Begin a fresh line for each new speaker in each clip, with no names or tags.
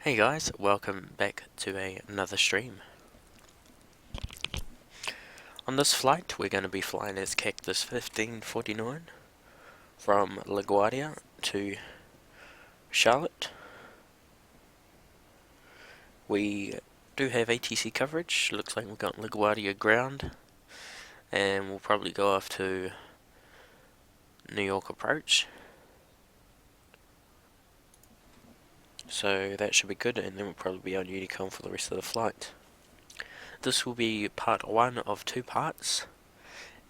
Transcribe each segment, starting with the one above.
Hey guys, welcome back to another stream. On this flight, we're going to be flying as Cactus 1549 from LaGuardia to Charlotte. We do have ATC coverage. Looks like we've got LaGuardia ground, and we'll probably go off to New York approach. So that should be good, and then we'll probably be on Unicom for the rest of the flight. This will be part 1 of 2 parts,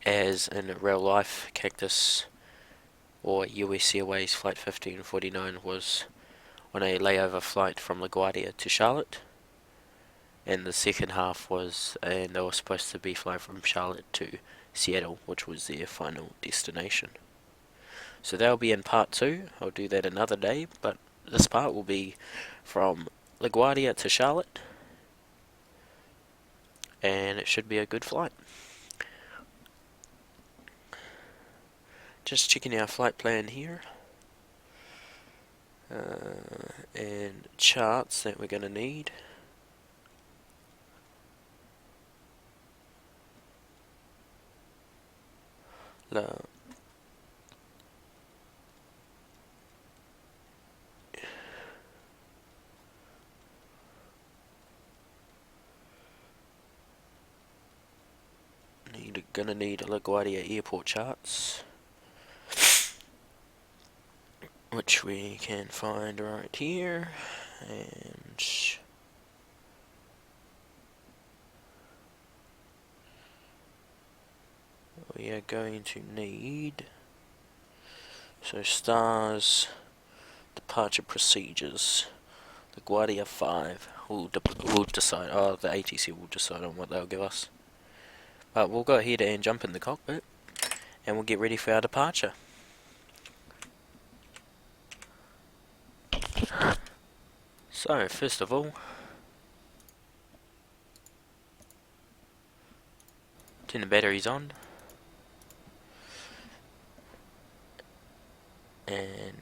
as in real life Cactus or US Airways Flight 1549 was on a layover flight from LaGuardia to Charlotte, and the second half was, and they were supposed to be flying from Charlotte to Seattle, which was their final destination. So that'll be in part 2. I'll do that another day, but this part will be from LaGuardia to Charlotte, and it should be a good flight. Just checking our flight plan here, and charts that we're going to need. Gonna need LaGuardia airport charts, which we can find right here, and we are going to need, so stars, departure procedures, LaGuardia 5, we'll decide, the ATC will decide on what they'll give us. But we'll go ahead and jump in the cockpit, and we'll get ready for our departure. So, first of all, turn the batteries on, and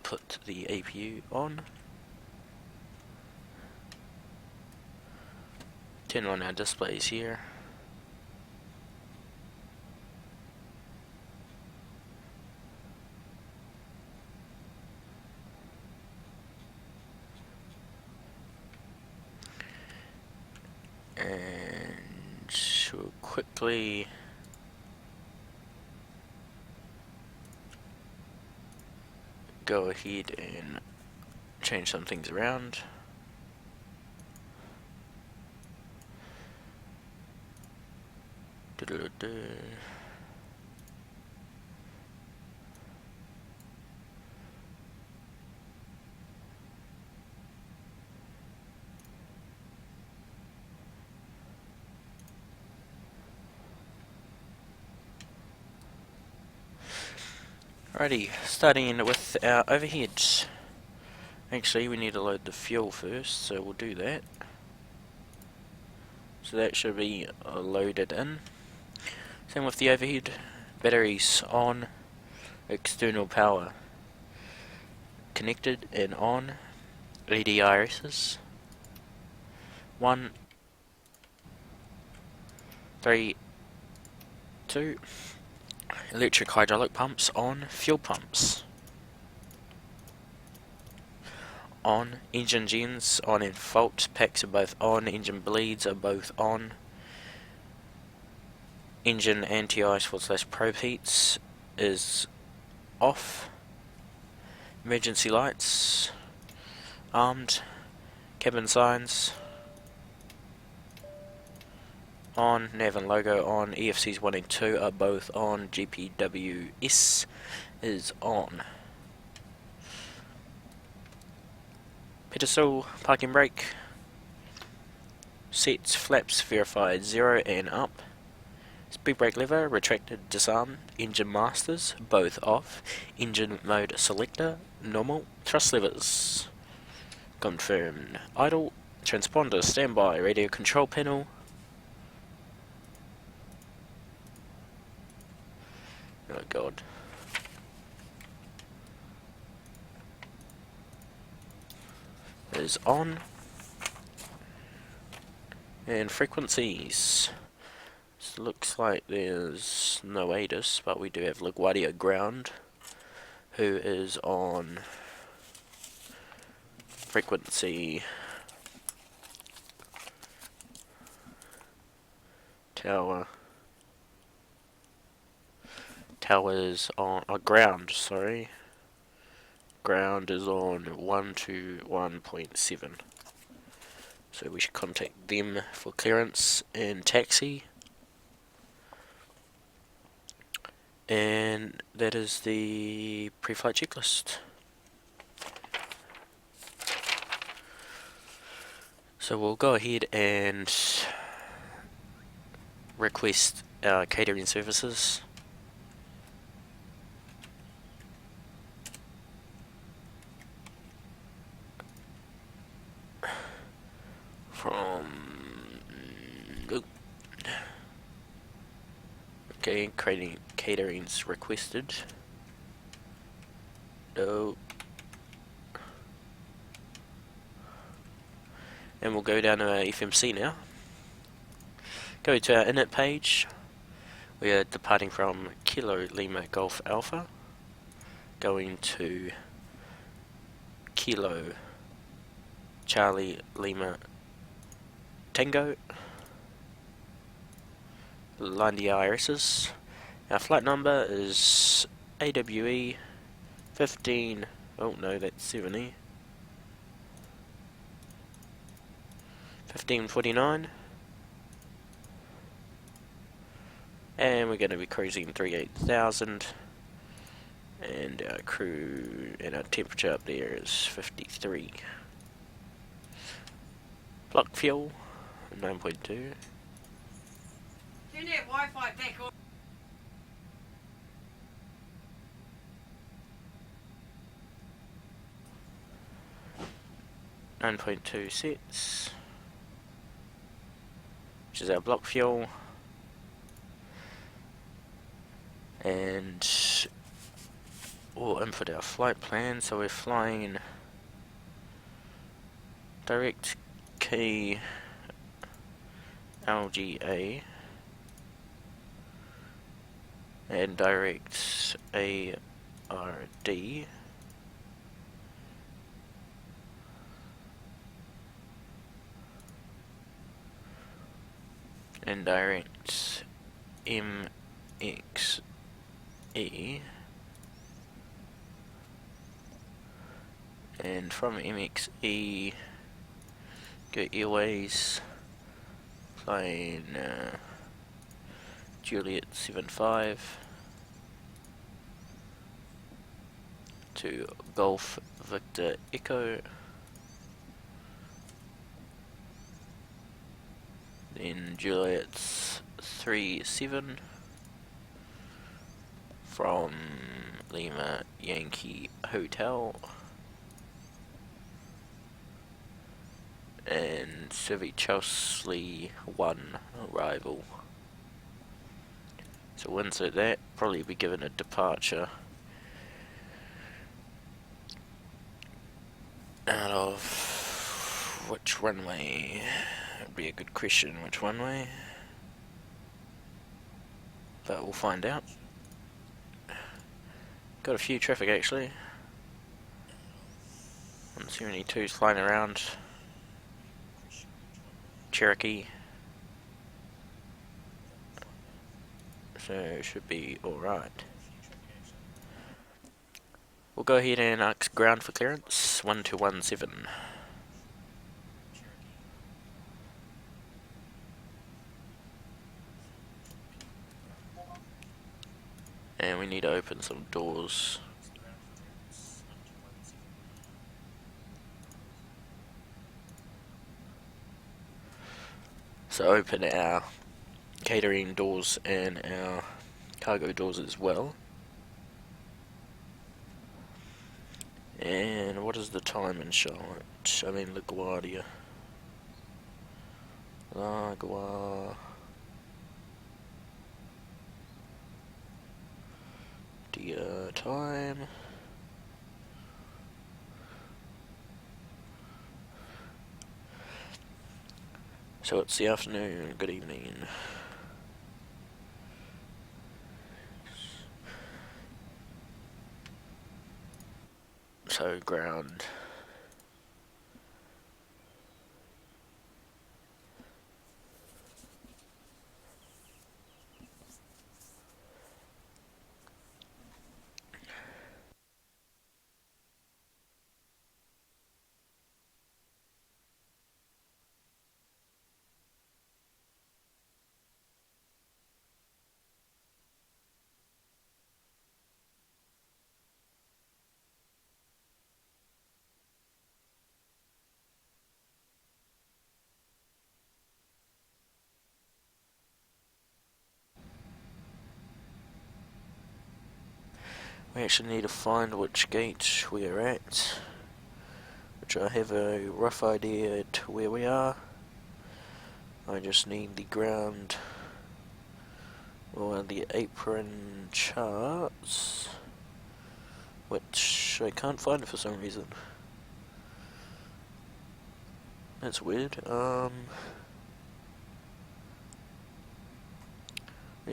put the APU on. Turn on our displays here. And we'll quickly go ahead and change some things around. Alrighty, starting with our overheads. Actually, we need to load the fuel first, so we'll do that. So that should be loaded in. Same with the overhead. Batteries on, external power connected and on. ADRSs 1, 3, 2. Electric hydraulic pumps on, fuel pumps on, engine gens on and fault packs are both on, engine bleeds are both on, engine anti-ice / probe heats is off, emergency lights armed, cabin signs on, nav and logo on, EFCs 1 and 2 are both on, GPWS is on. Pedestal, parking brake, sets, flaps verified 0 and up, speed brake lever, retracted, disarm, engine masters, both off, engine mode selector, normal, thrust levers, confirmed, idle, transponder, standby, radio control panel, oh god. is on. And frequencies. So looks like there's no ATIS, but we do have LaGuardia ground, who is on frequency towers on ground, sorry. Ground is on 121.7. So we should contact them for clearance and taxi. And that is the pre-flight checklist. So we'll go ahead and request our catering services. Okay, catering's requested. No. And we'll go down to our FMC now. Go to our init page. We are departing from Kilo Lima Golf Alpha, going to Kilo Charlie Lima Tango. Line the IRSs. Our flight number is AWE15. Oh no, that's 70. 1549. And we're going to be cruising 38,000. And our crew and our temperature up there is 53. Block fuel 9.2.
Turn that Wi-Fi back on.
9.2 sets, which is our block fuel, and we'll input our flight plan. So we're flying direct key LGA and direct ARD. And direct MXE, and from MXE go Airways, flying Juliet 75 to Golf Victor Echo. Then Juliet's 37 from Lima Yankee Hotel, and Cevichosely 1 arrival. So we'll insert that, probably be given a departure out of which runway? That'd be a good question, which runway? But we'll find out. Got a few traffic actually. 172's flying around Cherokee. So it should be alright. We'll go ahead and ask ground for clearance, 1217. And we need to open some doors. So open our catering doors and our cargo doors as well. And what is the time in Charlotte? I mean LaGuardia. time. So it's the afternoon, good evening. So ground. We actually need to find which gate we are at, which I have a rough idea to where we are. I just need the ground or the apron charts, which I can't find for some reason. That's weird. Let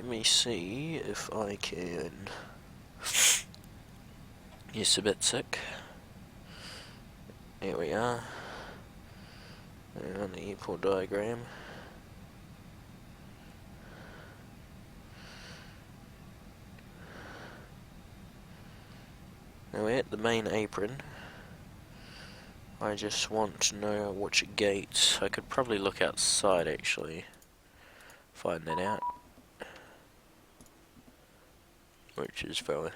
me see if I can. Yes, a bit sick. Here we are. On the airport diagram. Now we're at the main apron. I just want to know which gates. I could probably look outside actually. Find that out. Which is probably.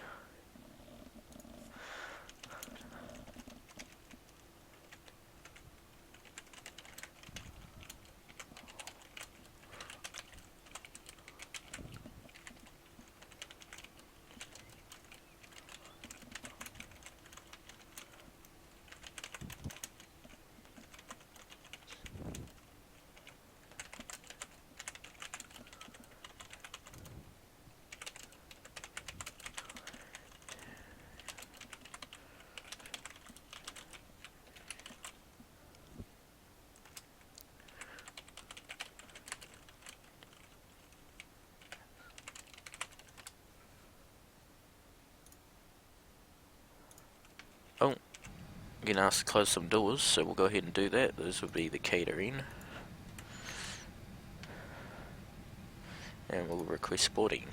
Oh, I'm getting asked to close some doors, so we'll go ahead and do that. This will be the catering. And we'll request boarding.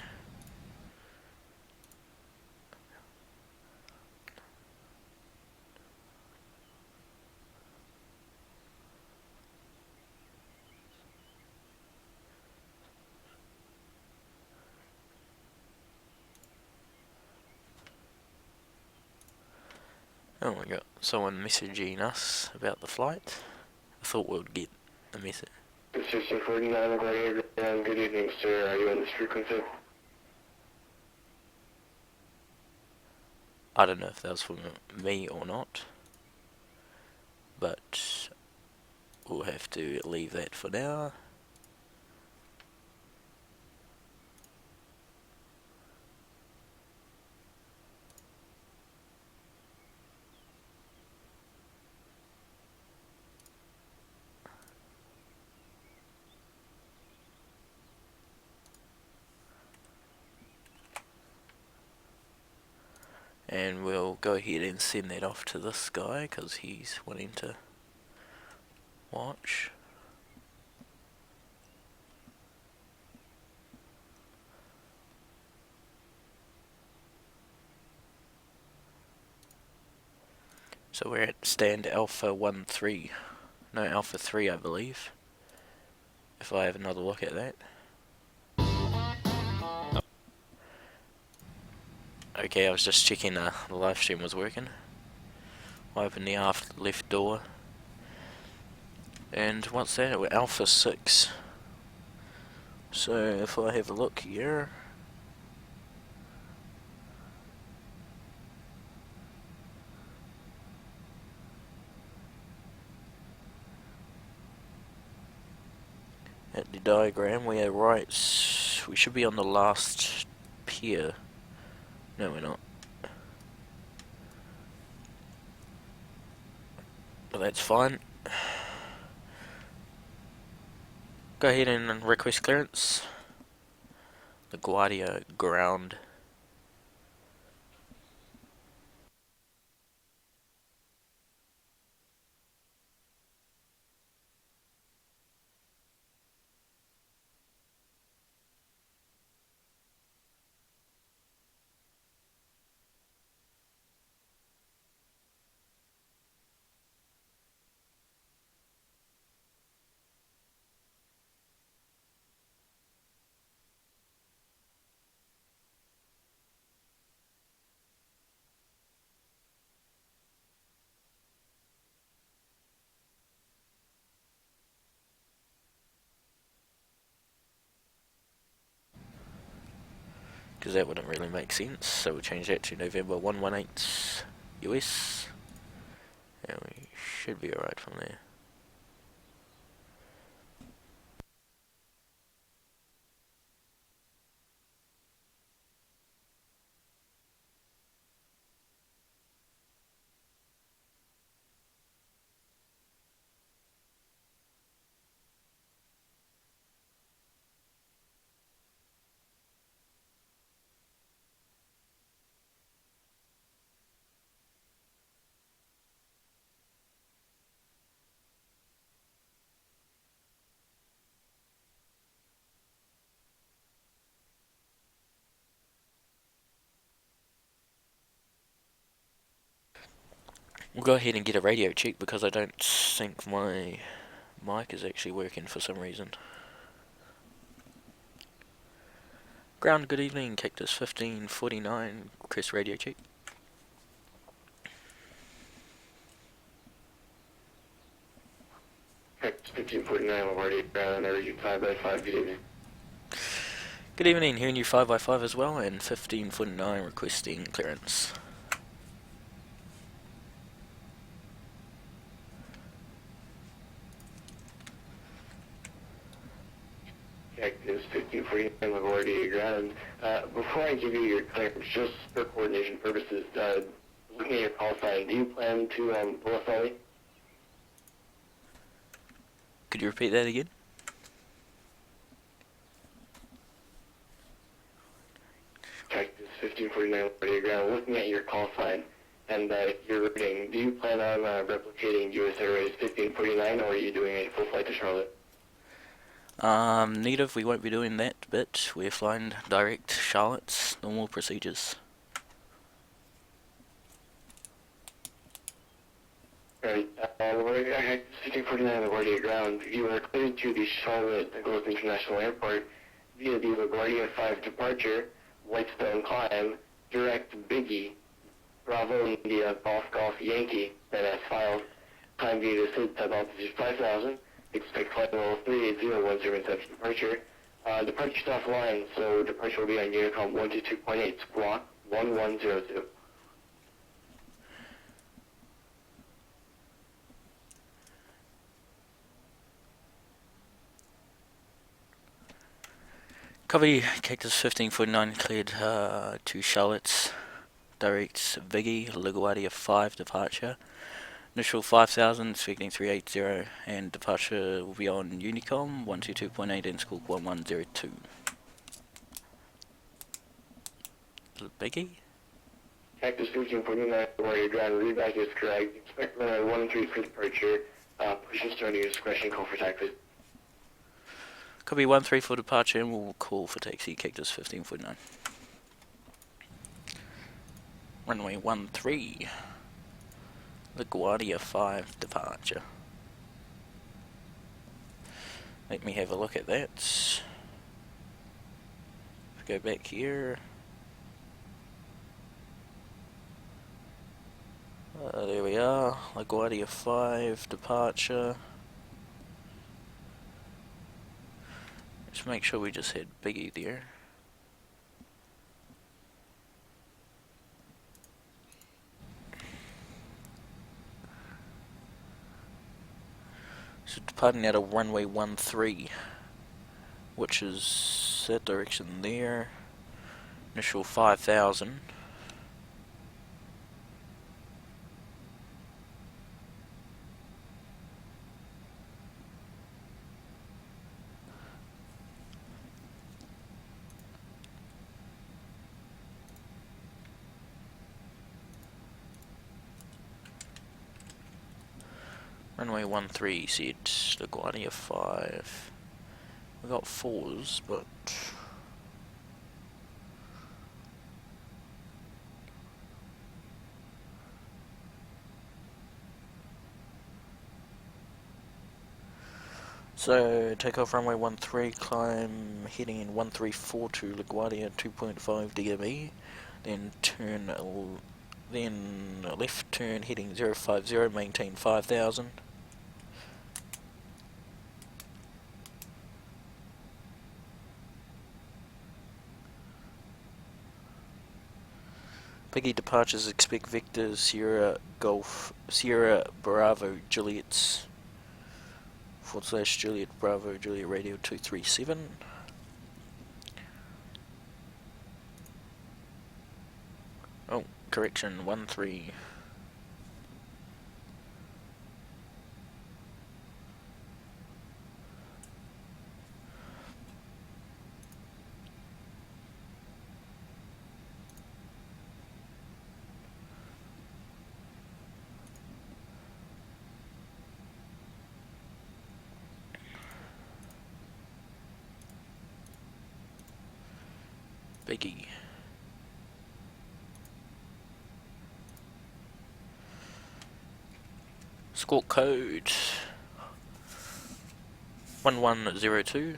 Oh my god, someone messaging us about the flight. I thought we'd get a message.
1649, good evening, sir. Are you on this frequency?
I don't know if that was for me or not, but we'll have to leave that for now. And we'll go ahead and send that off to this guy because he's wanting to watch. So we're at stand Alpha 13. No, Alpha 3 I believe. If I have another look at that. Okay, I was just checking the live stream was working. I opened the aft left door. And what's that? We're Alpha 6. So if I have a look here. At the diagram, we are right. We should be on the last pier. No, we're not. But that's fine. Go ahead and request clearance. LaGuardia ground. Because that wouldn't really make sense, so we'll change that to November 118 US, and we should be alright from there. We'll go ahead and get a radio check because I don't think my mic is actually working for some reason. Ground, good evening, Cactus 1549, request radio check.
Cactus 1549, already ground, energy 5x5, good evening.
Good evening, hearing you 5x5 as well, and 1549 requesting clearance.
Cactus 1549, already ground. Before I give you your clearance, just for coordination purposes, looking at your call sign, do you plan to pull us ollie?
Could you repeat that again?
Cactus 1549, already ground. Looking at your call sign and your routing, do you plan on replicating US Airways 1549, or are you doing a full flight to Charlotte?
Native, we won't be doing that bit. We're flying direct Charlotte's normal procedures.
Alright, Cactus 1549, LaGuardia ground. You are cleared to the Charlotte Nicholas International Airport via the LaGuardia 5 departure, Whitestone climb, direct Biggie, Bravo India, Golf Yankee, that has filed. Time via the seat at altitude 5000. Expect flight level 380-107 departure. Departure's offline, so departure will be on Unicom 122.8, squawk 1102.
Copy, Cactus 1549 cleared to Charlotte's direct Viggy, LaGuardia 5 departure. Initial 5000, expecting 380, and departure will be on Unicom 122.8 and squawk 1102. Biggie?
Cactus 1549, LaGuardia ground, readback is correct. Expect runway 13 for departure. Push and start at your discretion, call for taxi.
Copy 13 for departure, and we'll call for taxi, Cactus 1549. Runway 13. LaGuardia 5 departure. Let me have a look at that. Let's go back here. There we are, LaGuardia 5 departure. Let's make sure we just had Biggie there. So departing out of runway 13, which is that direction there. Initial 5000. Runway 13 said LaGuardia 5. We got 4s, but so take off runway 13, climb heading in 1342 LaGuardia 2.5 DME, then left turn heading 050, maintain 5000. Biggie departures expect Victor Sierra Golf Sierra Bravo Juliet's / Juliet Bravo Juliet Radio 237. Oh, correction, 13. Biggie. Squawk code 1102.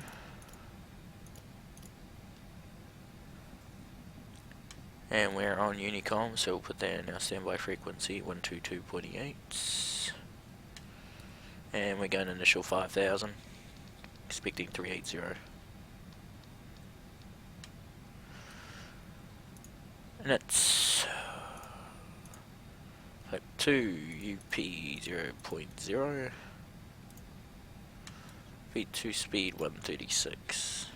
And we're on Unicom, so we'll put that in our standby frequency 122.8. And we're going initial 5000. Expecting 380. And it's Type 2 UP 0.0. V2 speed 136.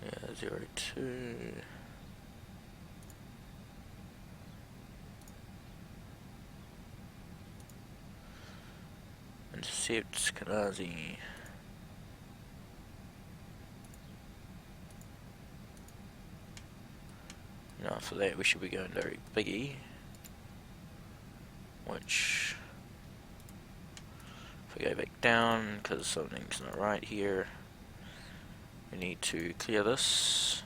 Yeah, 02. Intercept Kanazi. And after that we should be going direct Biggie, which if we go back down because something's not right here, we need to clear this.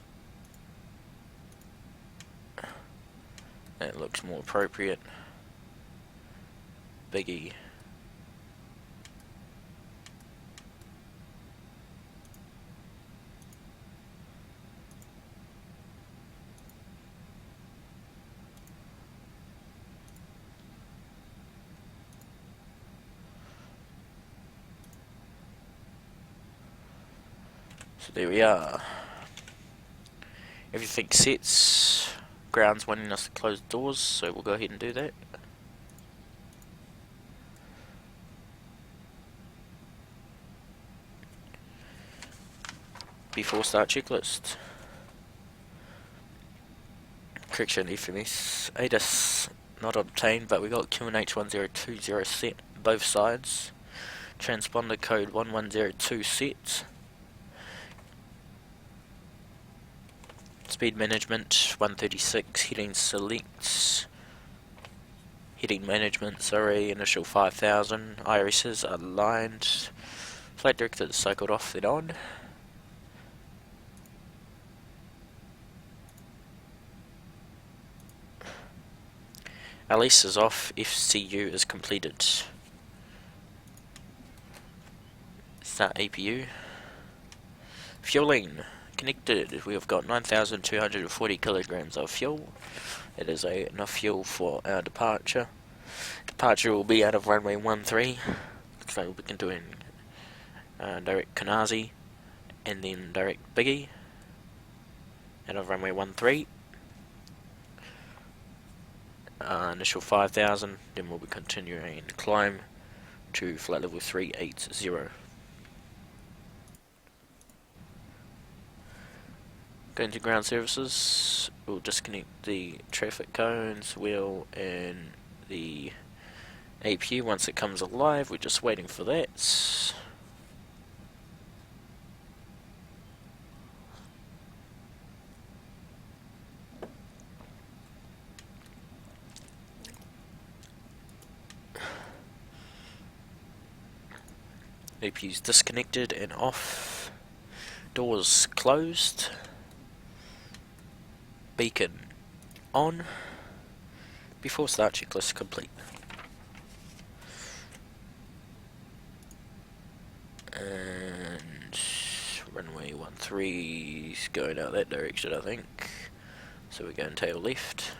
That looks more appropriate. Biggie. So there we are. Everything sets. Ground's wanting us to close the doors, so we'll go ahead and do that. Before start checklist. Correction, FMS. ADIS not obtained, but we got QNH1020 set, both sides. Transponder code 1102 set. Speed management 136, heading select. Heading management, sorry, initial 5000. IRSs are aligned. Flight director cycled off, then on. LS is off, FCU is completed. Start APU. Fueling connected. We have got 9,240 kilograms of fuel. It is enough fuel for our departure. Departure will be out of runway 13. Looks like we'll be doing direct Kanazi and then direct Biggie out of runway 13. Initial 5000, then we'll be continuing climb to flight level 380. Going to ground services, we'll disconnect the traffic cones, wheel, and the APU once it comes alive. We're just waiting for that. APU's disconnected and off. Doors closed. Beacon on. Before start checklist complete. And runway 13 is going out that direction, I think. So we're going tail left.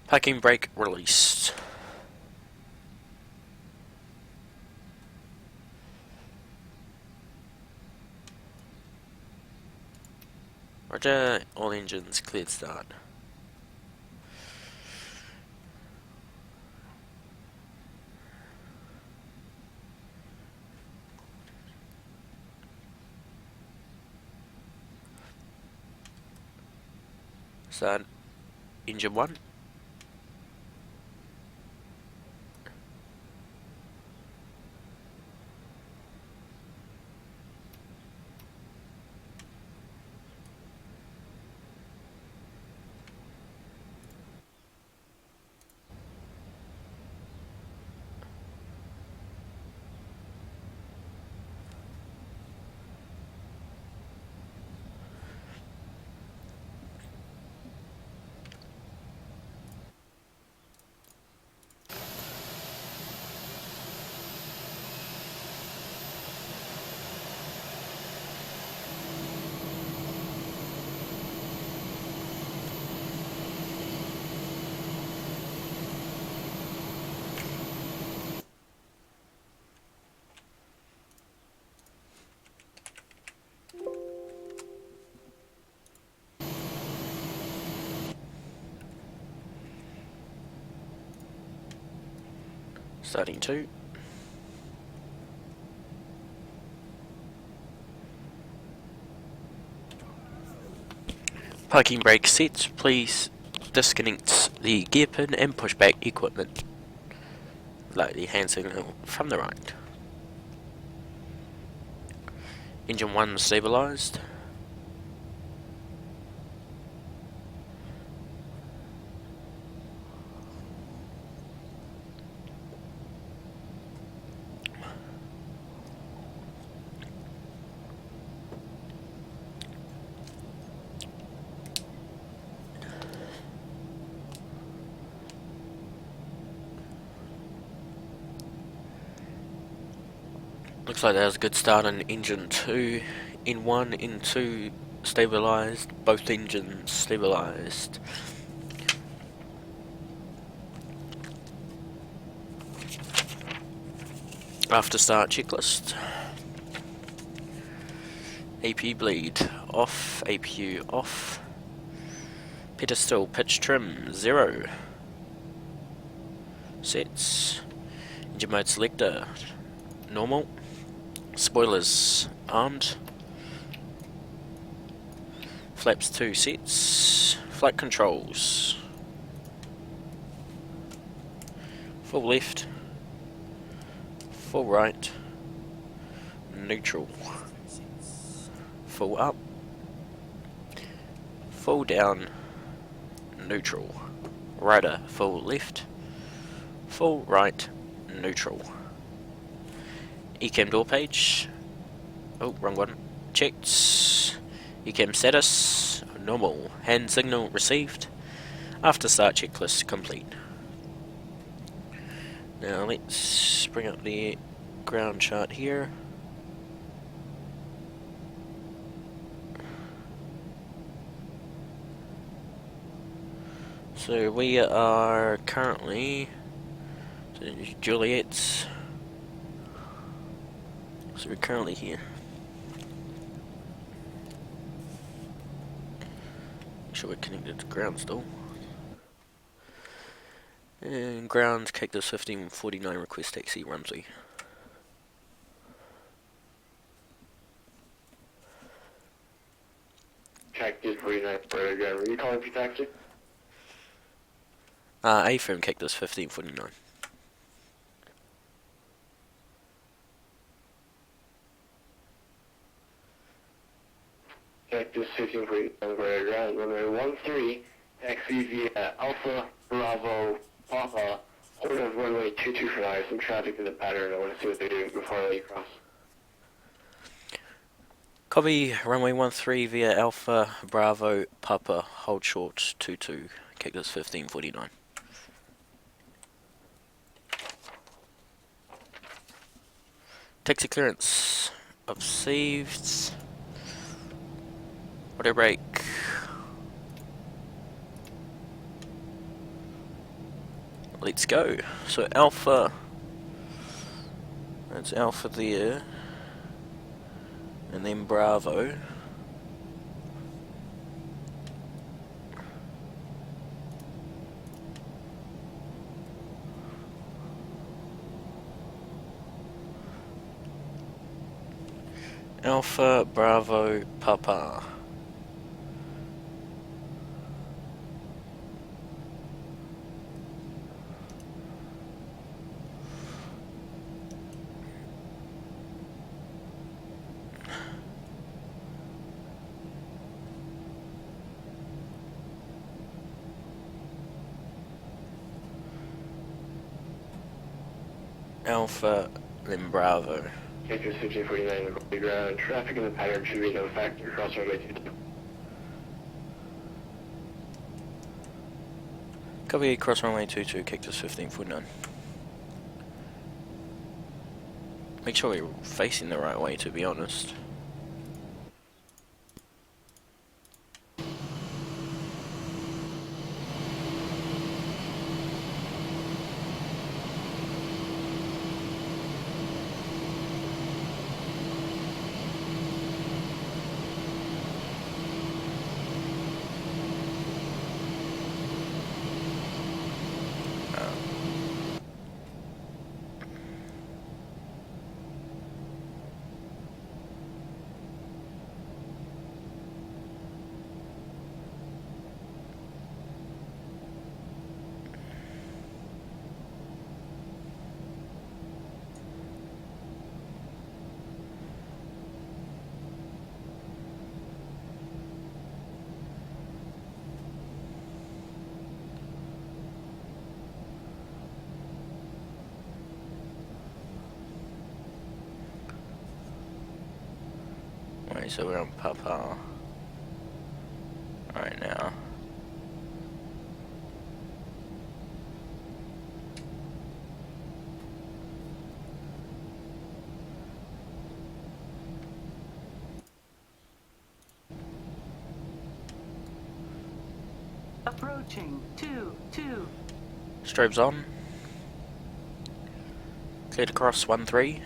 Parking brake released. Roger, all engines cleared start. Start engine 1. Starting 2. Parking brake set. Please disconnect the gear pin and push back equipment. Like the hand signal from the right. Engine 1 stabilized. Looks like that was a good start on engine 2. In 1, in 2 stabilized, both engines stabilized. After start checklist. AP bleed off, APU off. Pedestal pitch trim 0. Sets. Engine mode selector normal. Spoilers armed. Flaps 2 sets. Flight controls. Full left. full right, neutral, full up, full down, neutral, rudder full left, full right, neutral. Ecam door page, oh wrong one, checked, Ecam status, normal, hand signal received, after start checklist complete. Now let's bring up the ground chart here. So we are currently Juliet's. So we're currently here. Make sure we're connected to ground still. And ground Cactus 1549 request taxi Rumsey.
Cactus 49 for ground. Were you calling for taxi?
A from Cactus 1549.
Cactus 1549 for ground. Runway 13, taxi via Alpha Bravo Papa. Hold of runway 22 for now. Some traffic in the pattern. I want to see what they're doing before I let you cross.
Copy, runway 13 via Alpha Bravo Papa, hold short 22, Cactus 1549. Taxi clearance received. Auto brake. Let's go. So Alpha, that's Alpha there, and then Bravo. Alpha Bravo Papa. Alpha, then Bravo.
Cactus 1549 the ground. Traffic in the pattern should be no factor. Cross runway 22.
Copy, cross runway 22, Cactus 1549. Make sure we're facing the right way, to be honest. Right, so we're on Papa right now.
Approaching 2-2.
Strobes on. Cleared across 1-3.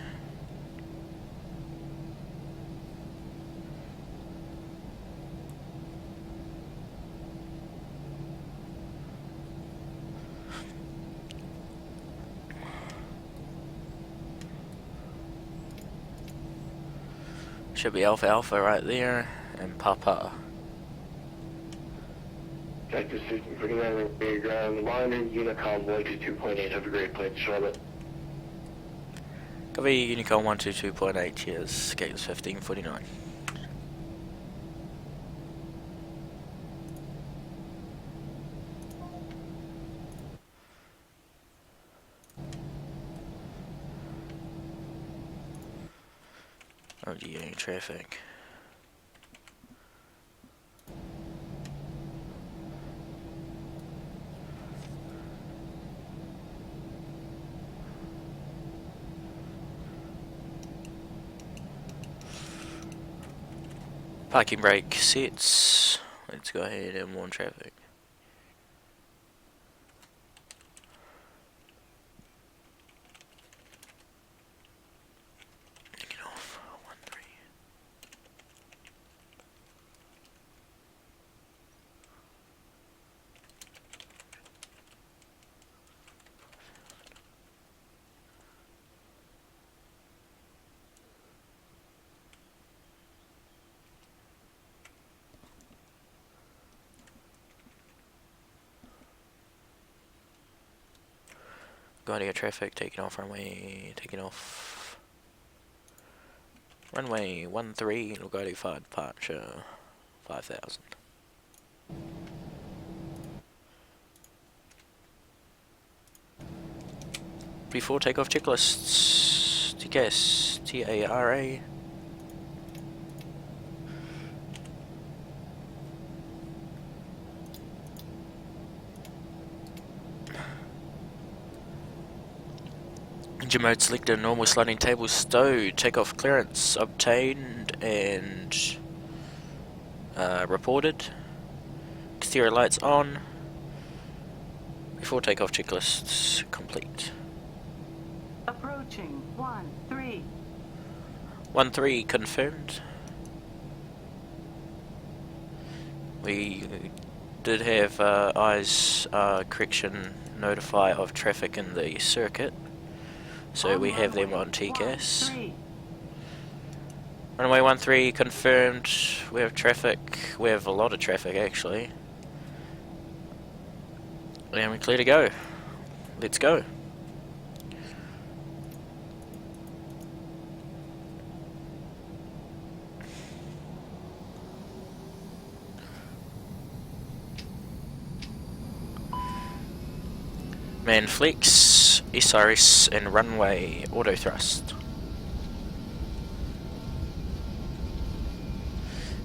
Should be Alpha Alpha right there, and Papa.
Cactus 1549 the ground. London Unicom 122.8. Have a great flight to Charlotte.
Unicorn 122.8, cheers, Cactus 1549. Oh dear, traffic. Parking brake sets. Let's go ahead and warn traffic. Get off 13. Going to get traffic, taking off runway, taking off. Runway 13, it'll go to 5 departure, 5000. Before takeoff checklists, TCAS, TARA. Engine mode selected, normal sliding table stowed, takeoff clearance obtained and reported. Exterior lights on. Before takeoff checklists complete.
Approaching 13.
13 confirmed. We did have eyes correction notify of traffic in the circuit. So we have them on TCAS. Runway 13 confirmed. We have traffic. We have a lot of traffic actually. And we're clear to go. Let's go. Man flex, SRS and runway auto thrust.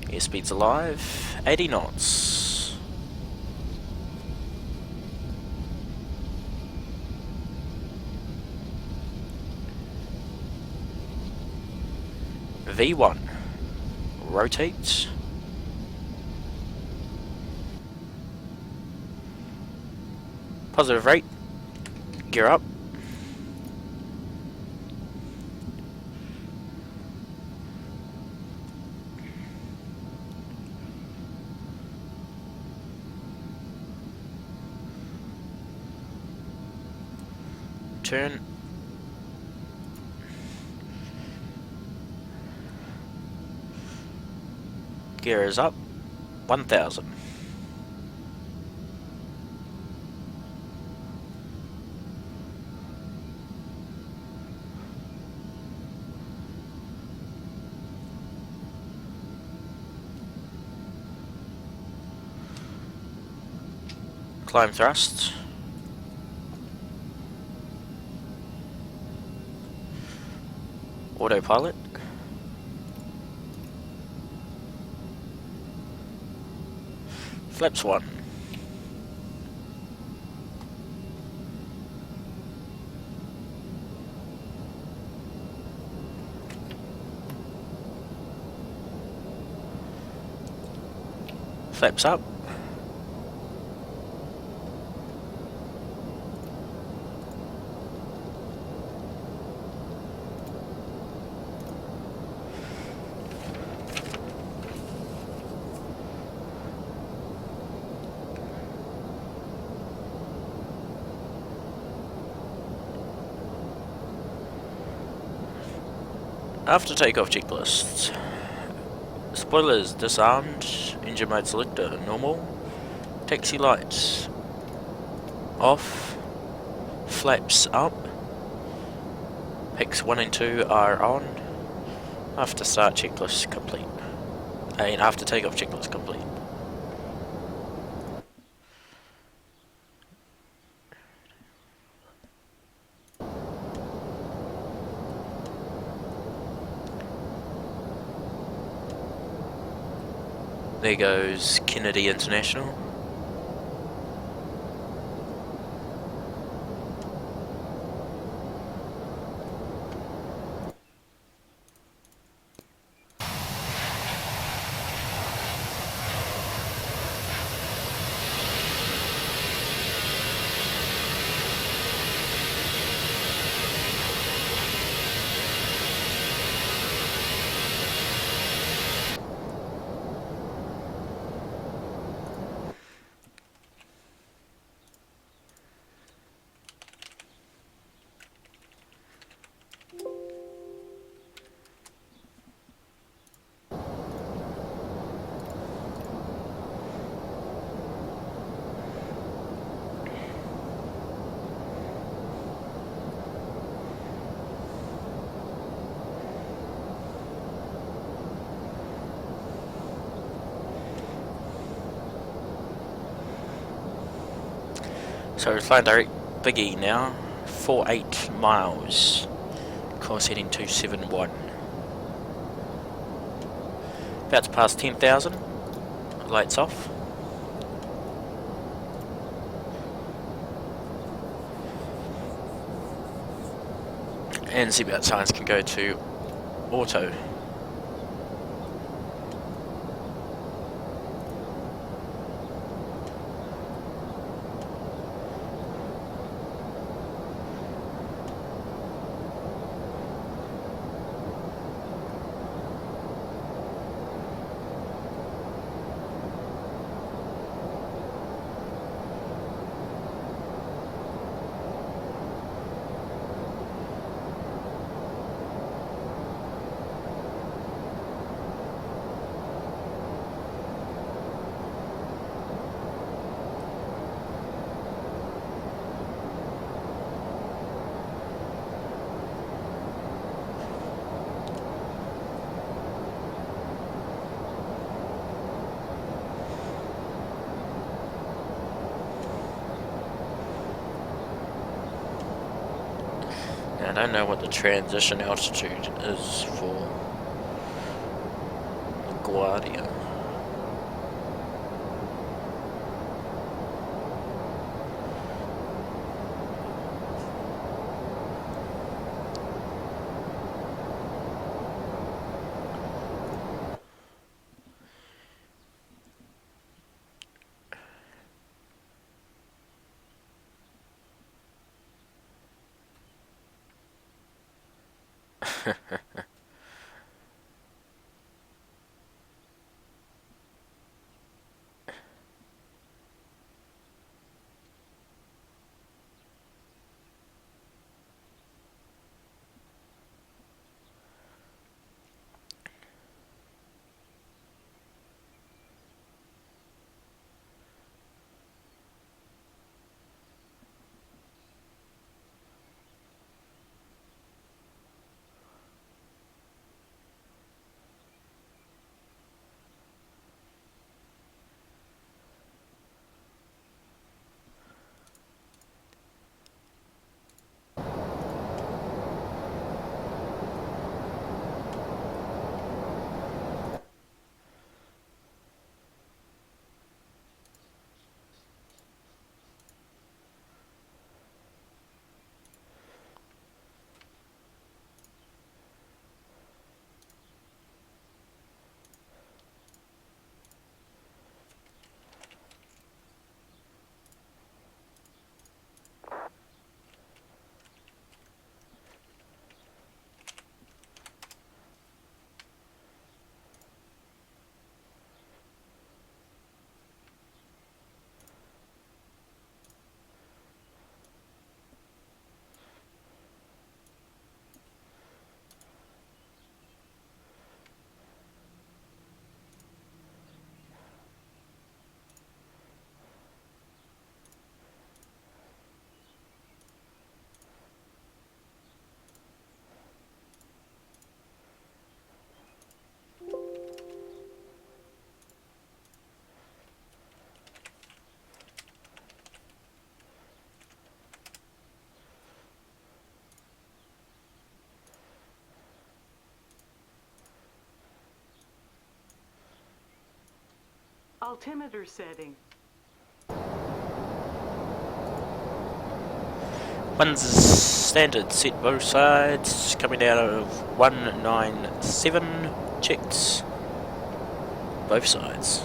Airspeed's alive, 80 knots. V1, rotate. Positive rate. Gear up. Turn. Gear is up. 1000. Climb thrust. Autopilot. Flaps 1. Flaps up. After takeoff checklists. Spoilers disarmed, engine mode selector normal, taxi lights off, flaps up, Picks 1 and 2 are on. After start checklist complete. And after takeoff checklist complete. There goes Kennedy International. So flying direct Big E now, 48 miles, course heading 271. About to pass 10,000, lights off. And seatbelt signs can go to auto. I don't know what the transition altitude is for LaGuardia.
Altimeter setting.
One's standard, set both sides, coming out of 197, checked both sides.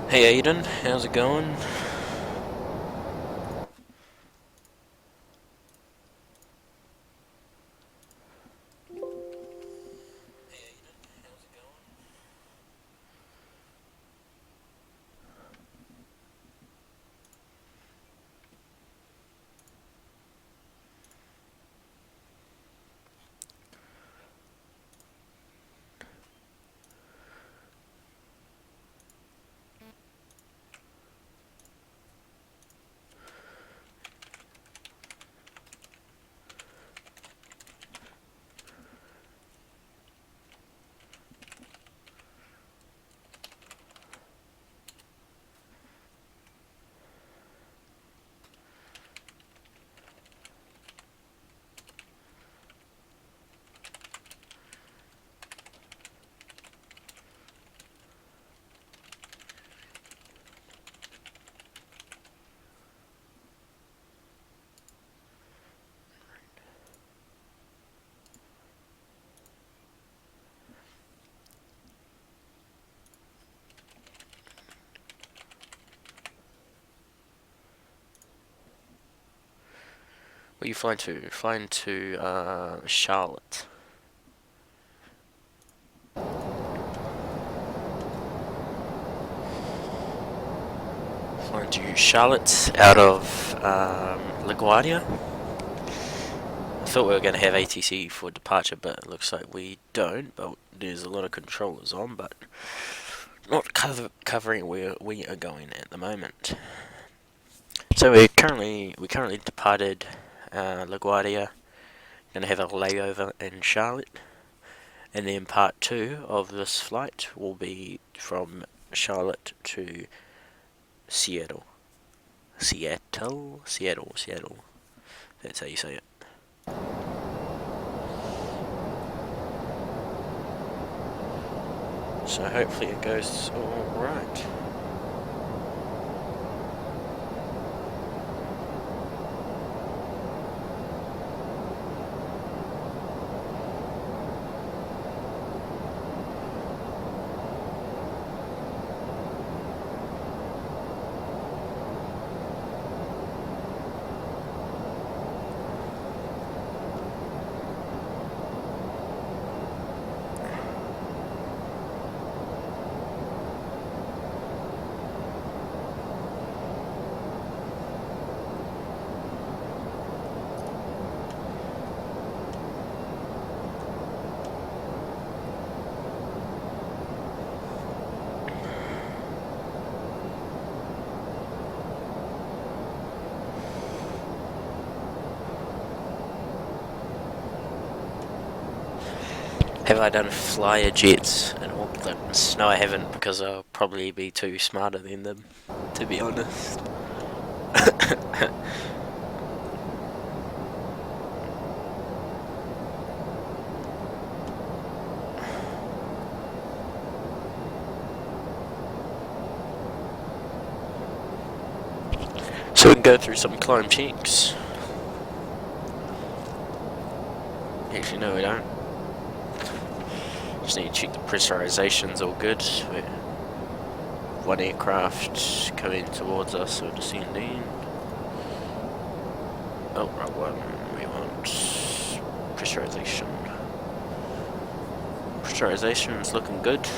Hey Aiden, how's it going? Where are you flying to? Flying to Charlotte. Flying to Charlotte out of LaGuardia. I thought we were going to have ATC for departure, but it looks like we don't. But there's a lot of controllers on, but not covering where we are going at the moment. So we currently departed LaGuardia. Going to have a layover in Charlotte, and then part 2 of this flight will be from Charlotte to Seattle. Seattle. That's how you say it. So hopefully it goes all right. Have I done flyer jets in Auckland? No, I haven't, because I'll probably be too smarter than them, to be honest. So we can go through some climb checks. Actually, no, we don't. Just need to check the pressurization's all good. One aircraft coming towards us or descending. Oh, right one. We want pressurization. Pressurization's looking good.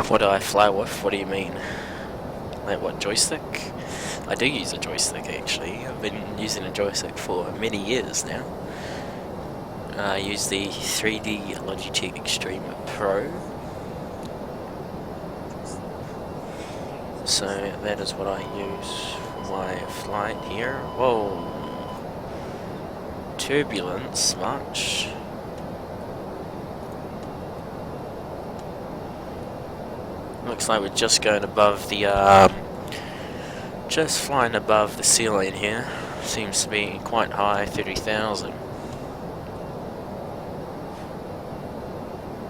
What do I fly with? What do you mean? Like what, joystick? I do use a joystick actually. I've been using a joystick for many years now. I use the P3D Logitech Extreme Pro. So that is what I use for my flight here. Whoa! Turbulence much? Looks like we're just going above the just flying above the ceiling here. Seems to be quite high, 30,000.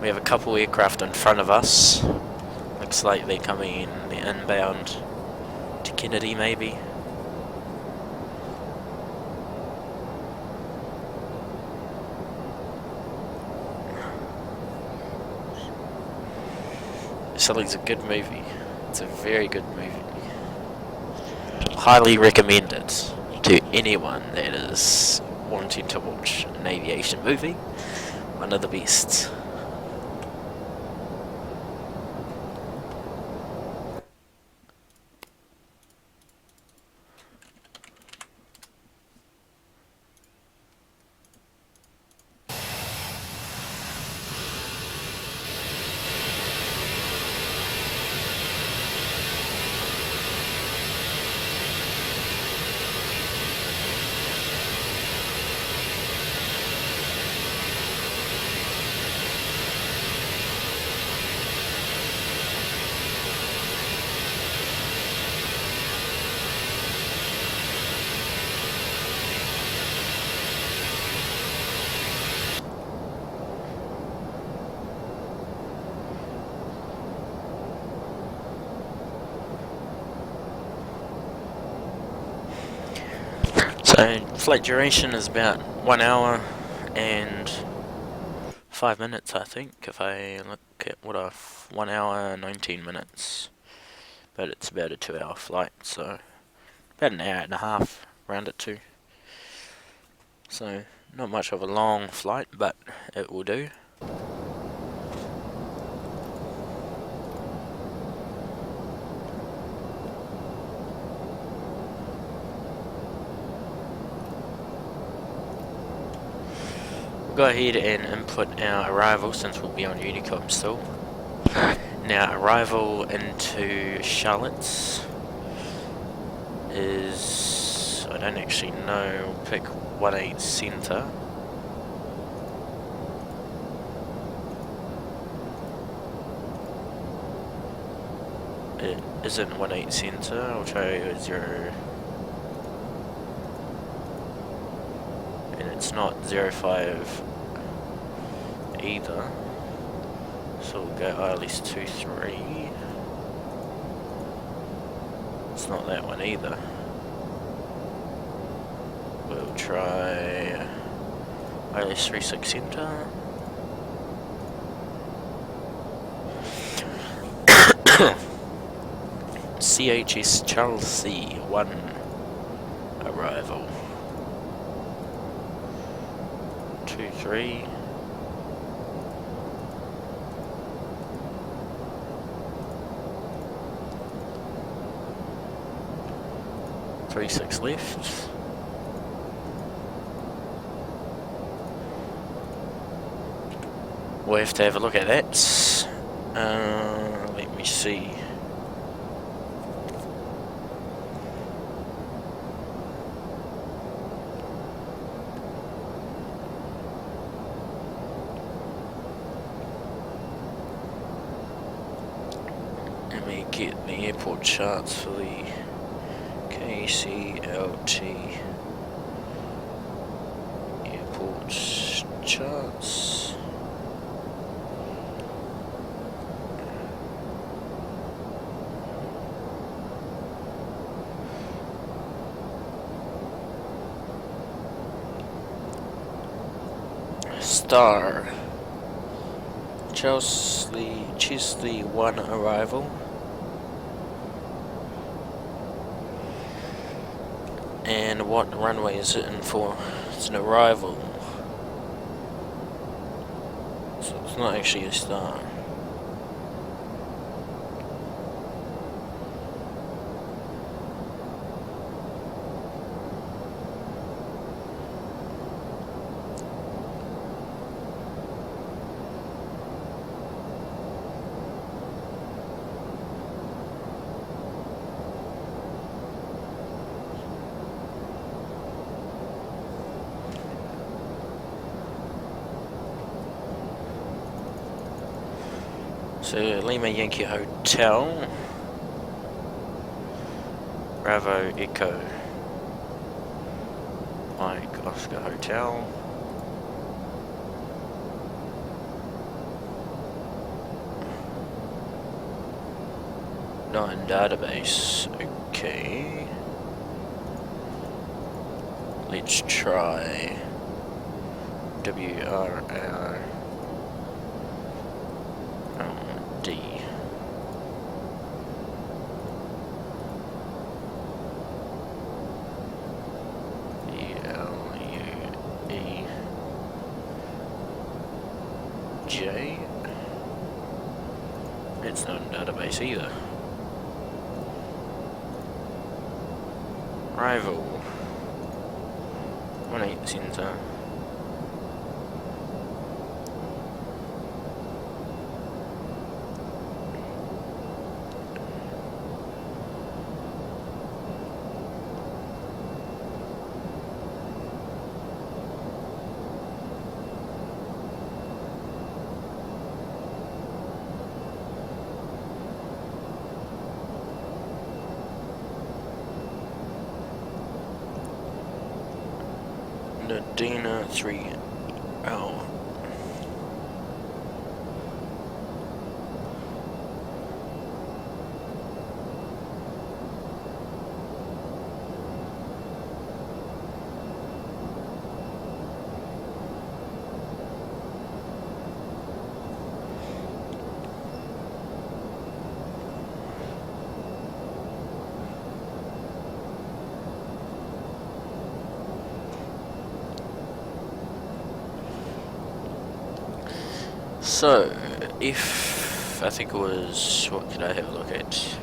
We have a couple aircraft in front of us. Looks like they're coming in, they're inbound to Kennedy maybe. Something's a good movie. It's a very good movie. Highly recommend it to anyone that is wanting to watch an aviation movie. One of the best. So flight duration is about 1 hour and 5 minutes, I think, if I look at what 1 hour 19 minutes. But it's about a 2-hour flight, so about an hour and a half round it to. So not much of a long flight, but it will do. Go ahead and input our arrival since we'll be on Unicom still. Now arrival into Charlotte's is, I don't actually know, pick 18 Centre. It isn't 18 Centre, I'll try 0. And it's not 05 either, so we'll go ILS23. It's not that one either. We'll try ILS36 Centre. CHS Chelsea 1 arrival. 23. Three six left. We'll have to have a look at that. Let me see. Let me get the airport charts for the Kclt airport charts. Star Chesley 1 arrival. And what runway is it in for? It's an arrival. So it's not actually a star. So Lima Yankee Hotel, Bravo Echo, Mike Oscar Hotel. Not in database. Okay. Let's try WRR D. ELUEJ. It's not in database either. Rival 18 center. Nadina 3L. So, if I think it was, what could I have a look at?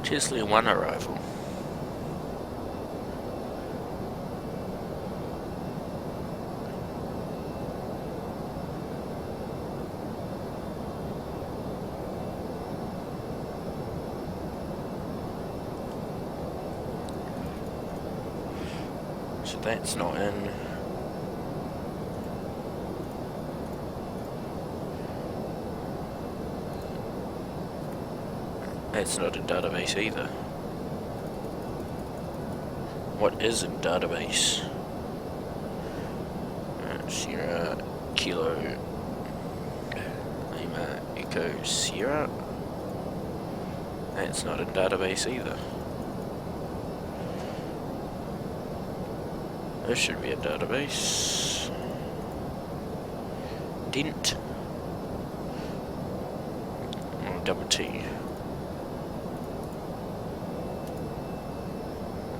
Chesley 1 arrival. So that's not in. That's not in database either. What is in database? Sierra Kilo Lima Echo Sierra. That's not in database either. This should be a database. Dent. Oh, double T.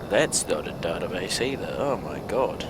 That's not a database either. Oh my god.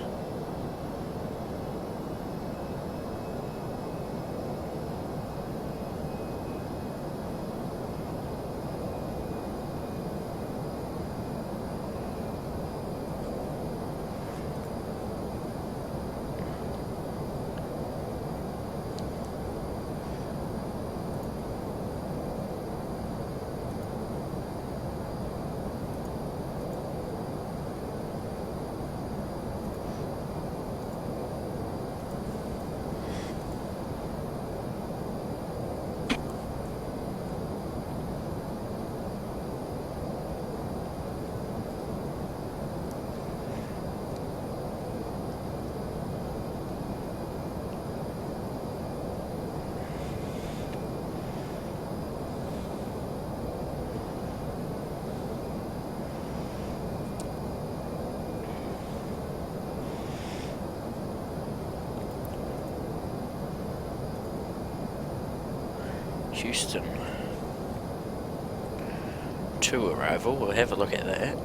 Houston. 2 arrival, we'll have a look at that.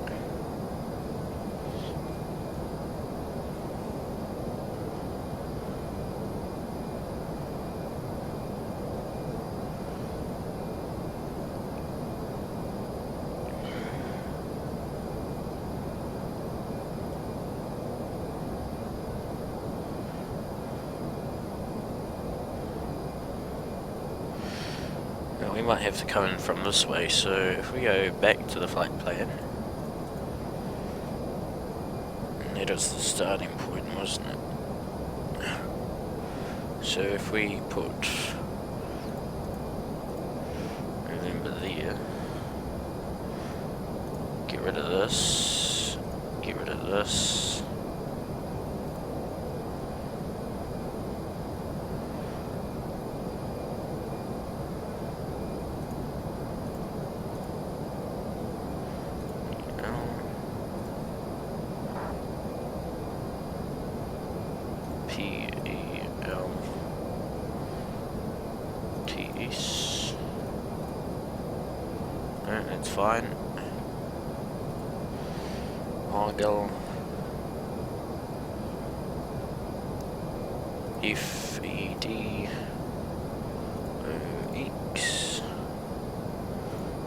we might have to come in from this way, so if we go back to the flight plan, and that is the starting point, wasn't it? So if we put, remember there, get rid of this, get rid of this. P-E-L-T-S. Alright, that's fine. Argyle F-E-D-O-X.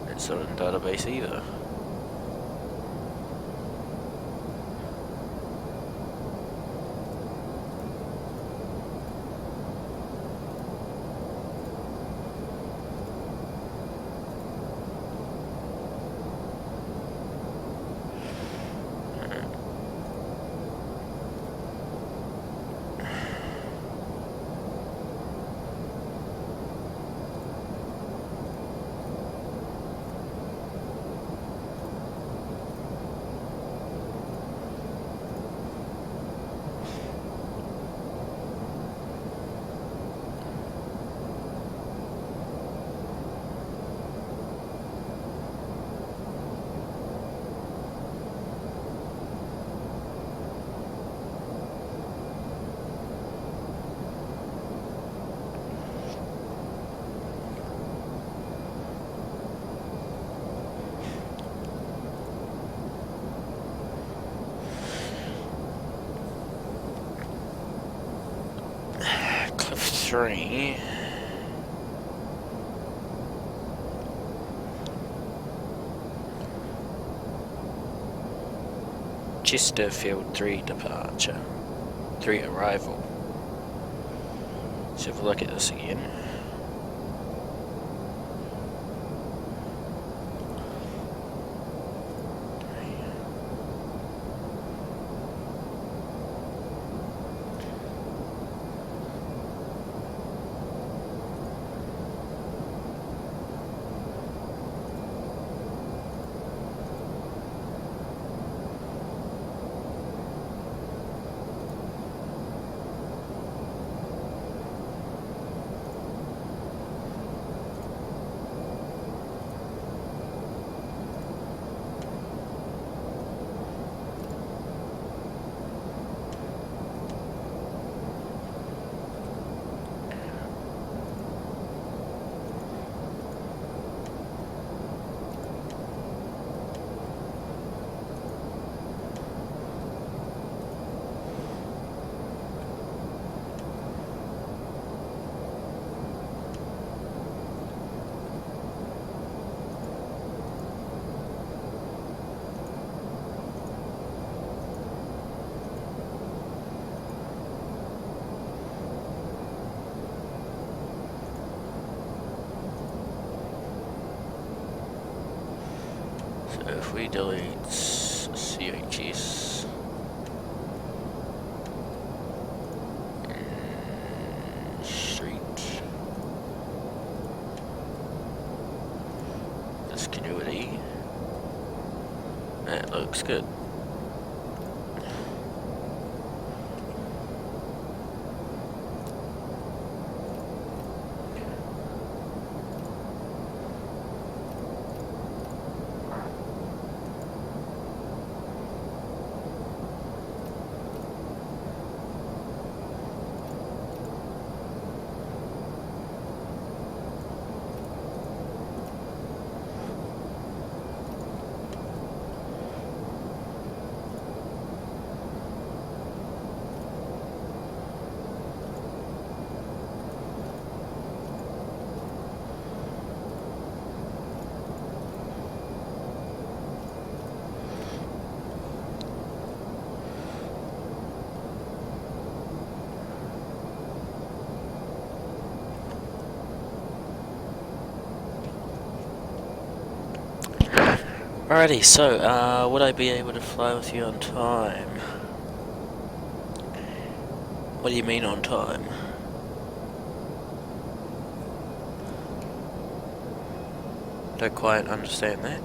That's not in database either. Cliff 3. Chesterfield 3 departure. 3 arrival. Let's have a look at this again. So if we delete CHS street discontinuity, that looks good. Alrighty, so, would I be able to fly with you on time? What do you mean on time? Don't quite understand that.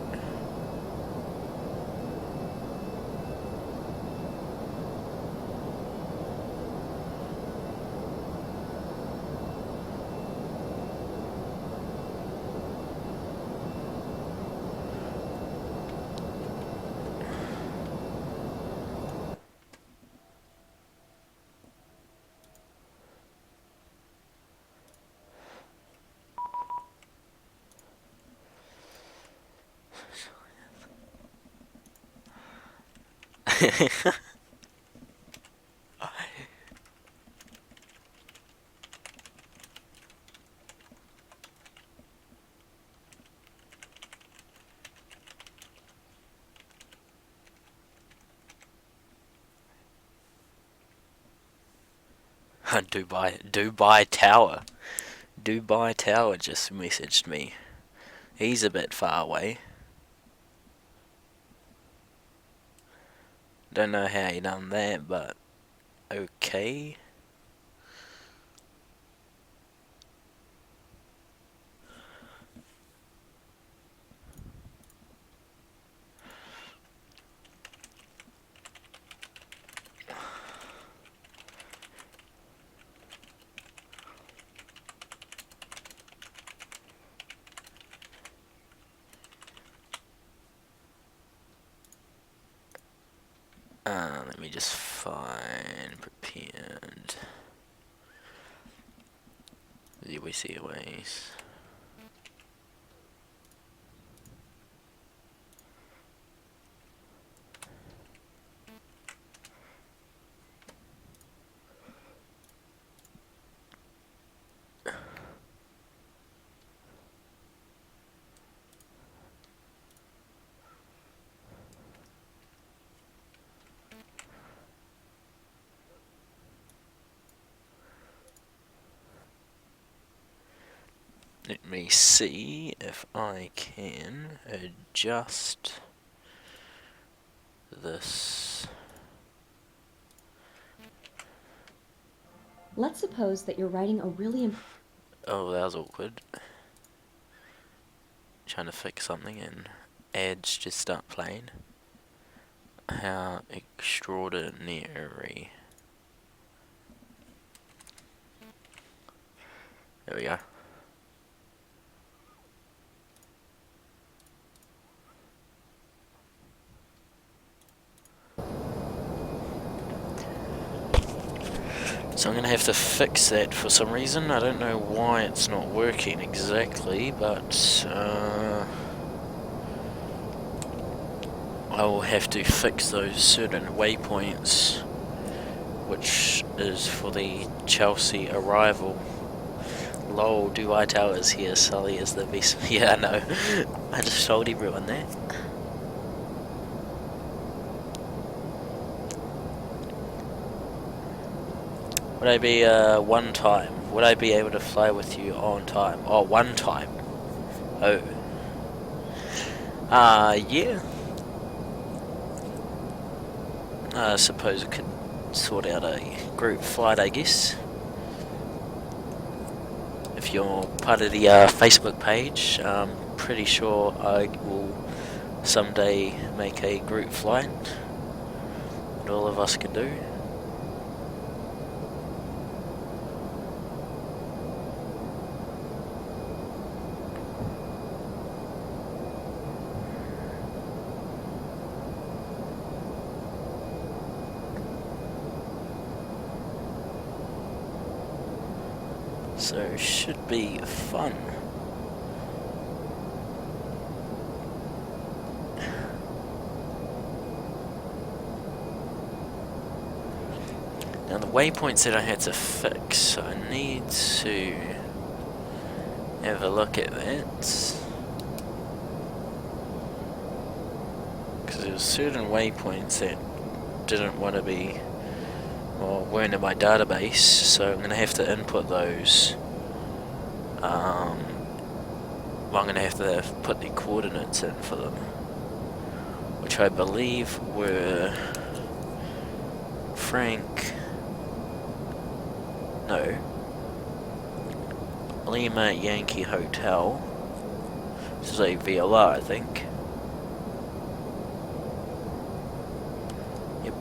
Dubai Tower. Dubai Tower just messaged me. He's a bit far away. Don't know how he done that, but okay. Let me just find prepared. We see ways. Let me see if I can adjust this.
Let's suppose that you're writing a really
Oh, that was awkward. Trying to fix something and ads just start playing. How extraordinary. There we go. So I'm going to have to fix that for some reason. I don't know why it's not working exactly, but I will have to fix those certain waypoints, which is for the Chelsea arrival. Lol, Dubai Towers here, Sully is the best. Yeah, I know. I just told everyone that. Would I be one time? Would I be able to fly with you on time? Oh, one time. Oh. Yeah. I suppose I could sort out a group flight, I guess. If you're part of the Facebook page, I'm pretty sure I will someday make a group flight that all of us can do. So it should be fun. Now the waypoints that I had to fix, I need to have a look at that. Because there were certain waypoints that didn't want to be, or weren't in my database, so I'm going to have to input those. Well, I'm going to have to put the coordinates in for them. which I believe were Lima Yankee Hotel. This is a VLR, I think. Yep.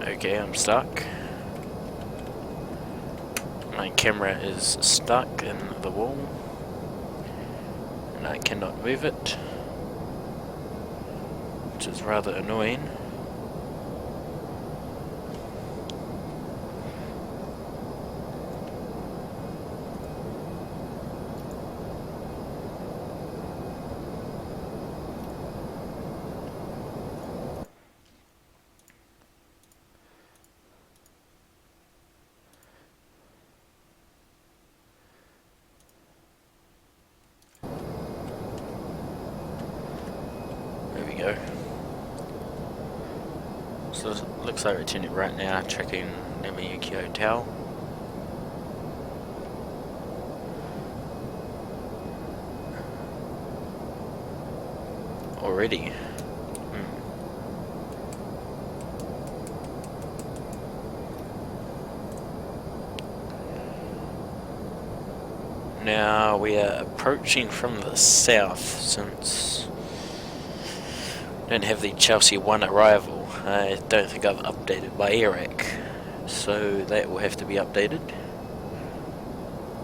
Okay, I'm stuck. My camera is stuck in the wall, and I cannot move it, which is rather annoying. There we go. So it looks like we're tuning right now, tracking Yamayuki Hotel. Already. Now we are approaching from the south, since I don't have the Chelsea 1 arrival. I don't think I've updated my AirAC, so that will have to be updated.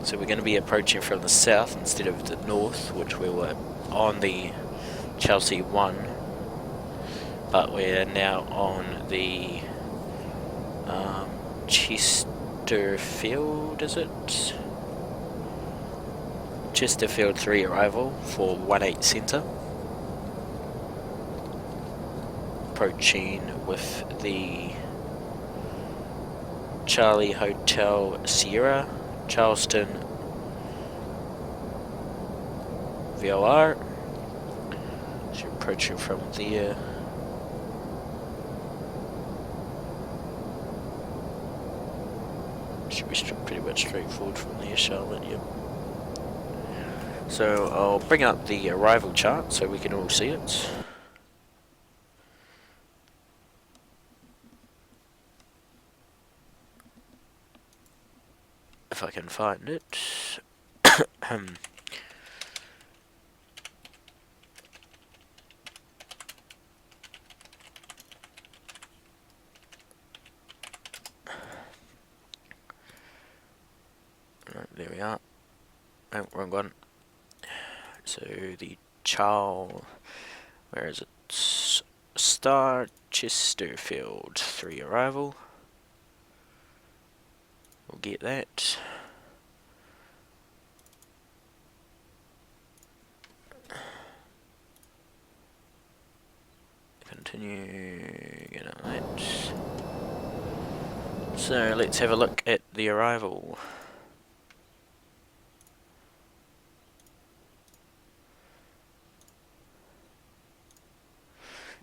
So we're going to be approaching from the south instead of the north, which we were on the Chelsea 1, but we're now on the Chesterfield, is it? Chesterfield 3 arrival for 18 Centre. Approaching with the Charlie Hotel Sierra, Charleston VOR. So approaching from there. Should be pretty much straightforward from there, Charlotte, yep. So I'll bring up the arrival chart so we can all see it. If I can find it. Right, there we are. Oh, wrong one. So the Charles, where is it? Star Chesterfield 3 arrival. We'll get that. Continue, get on that. So let's have a look at the arrival.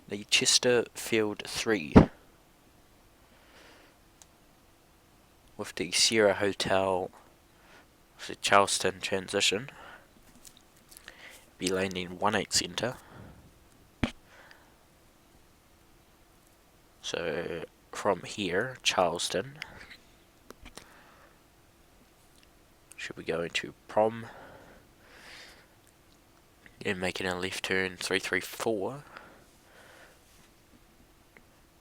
The Chesterfield 3 with the Sierra Hotel, the Charleston transition, be landing 18 centre. So from here, Charleston, should be going to Prom and making a left turn 334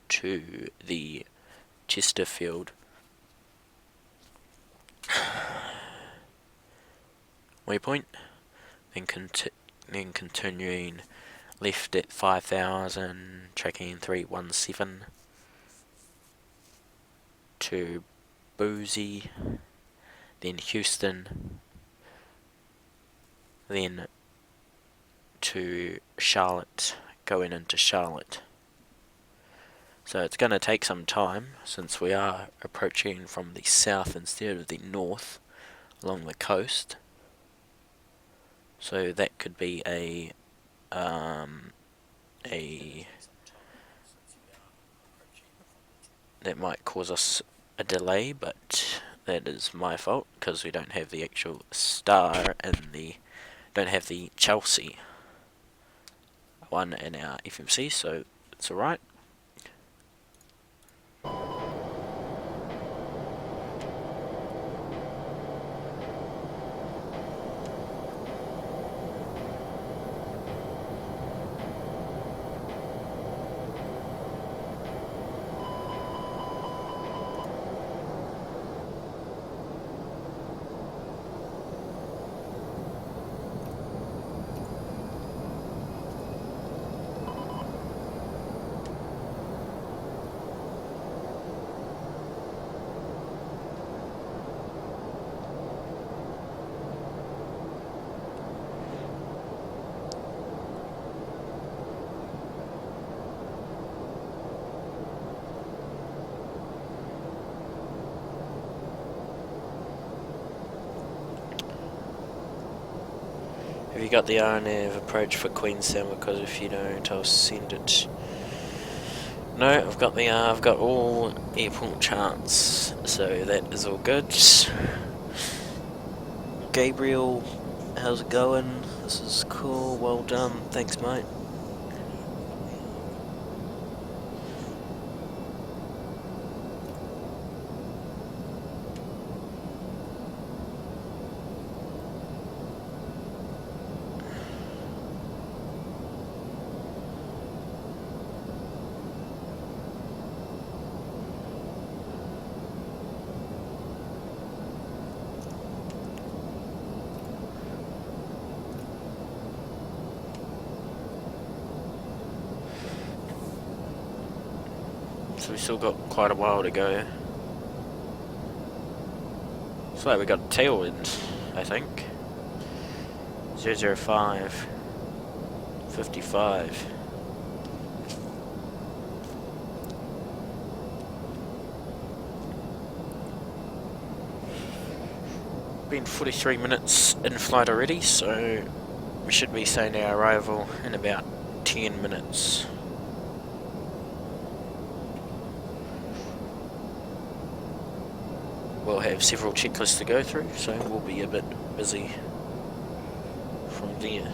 to the Chesterfield waypoint, then continuing left at 5000, tracking 317 to Boise, then Houston, then to Charlotte, going into Charlotte. So it's going to take some time since we are approaching from the south instead of the north along the coast. So that could be that might cause us a delay, but that is my fault because we don't have the actual star and don't have the Chelsea one in our FMC, so it's alright. Have you got the RNAV approach for Queenstown? Because if you don't, I'll send it. No, I've got all airport charts, so that is all good. Gabriel, how's it going? This is cool, well done, thanks mate. So we still got quite a while to go. Looks like we got tailwind, I think. 005 55. Been 43 minutes in flight already, so we should be saying our arrival in about 10 minutes. We'll have several checklists to go through, so we'll be a bit busy from there.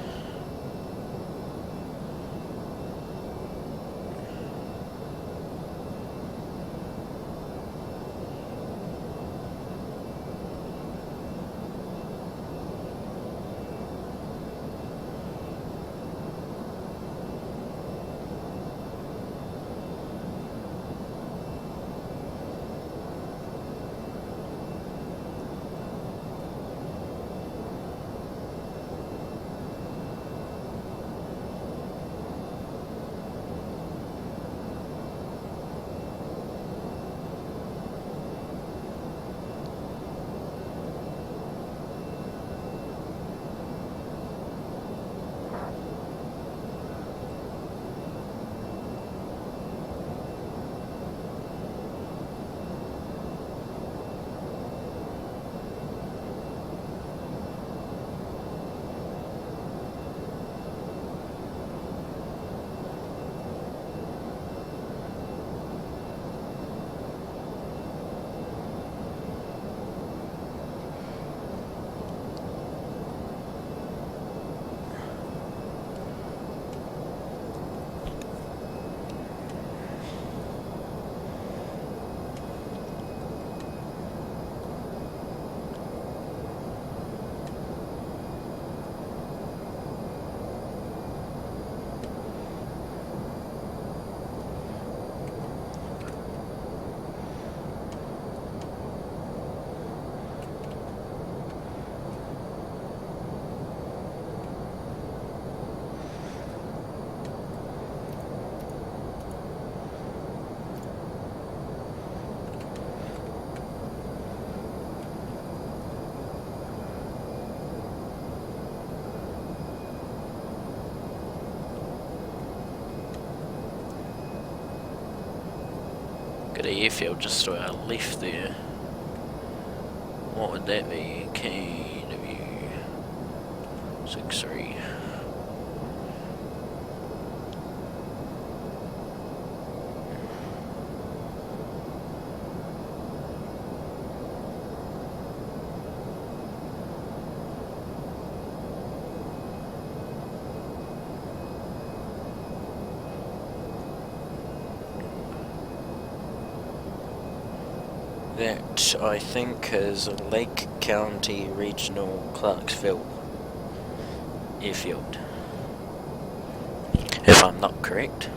the airfield just to our left there. What would that be? KW63. That, I think, is Lake County Regional Clarksville Airfield, if I'm not correct.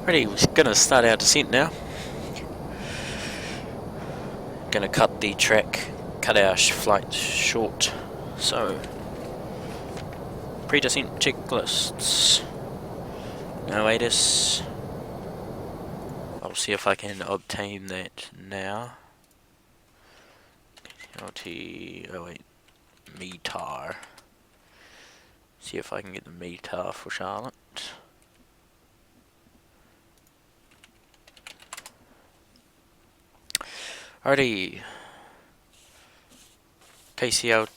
Ready, we're gonna start our descent now. Gonna cut the track, cut our flight short. So, pre-descent checklists. No ATIS. I'll see if I can obtain that now. Kclt, oh wait, METAR. See if I can get the METAR for Charlotte. Alrighty. Kclt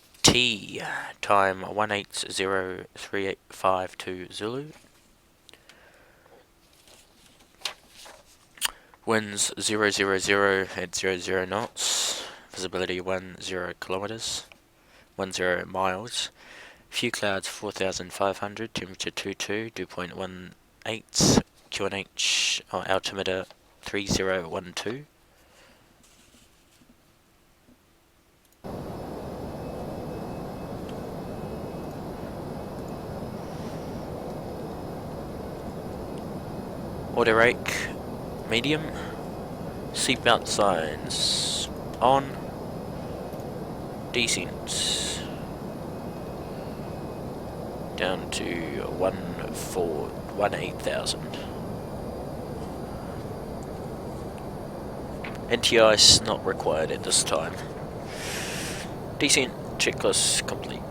time 180352 Zulu. Winds 000 at 00 knots. Visibility 10 kilometers. 10 miles. Few clouds 4,500. Temperature 22. Dew point 18. QNH altimeter 3012. Auto rake, medium, seatbelt signs, on, descent, down to 18,000. Anti-ice not required at this time. Descent checklist complete.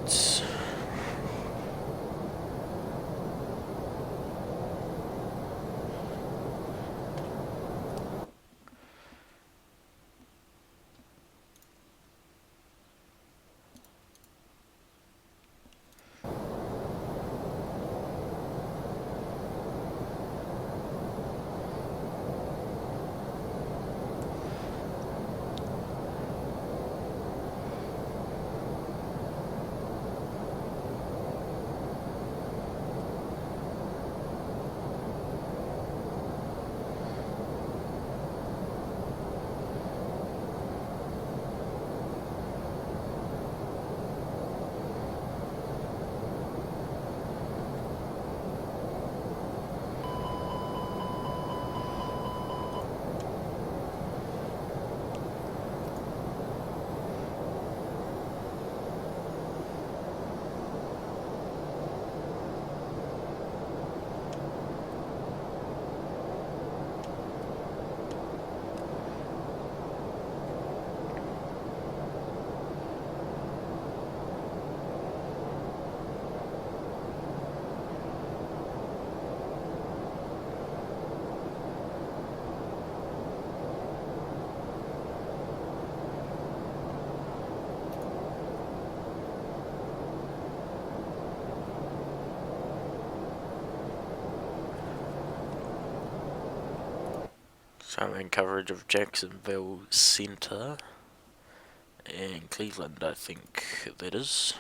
So I'm in coverage of Jacksonville Center and Cleveland, I think that is.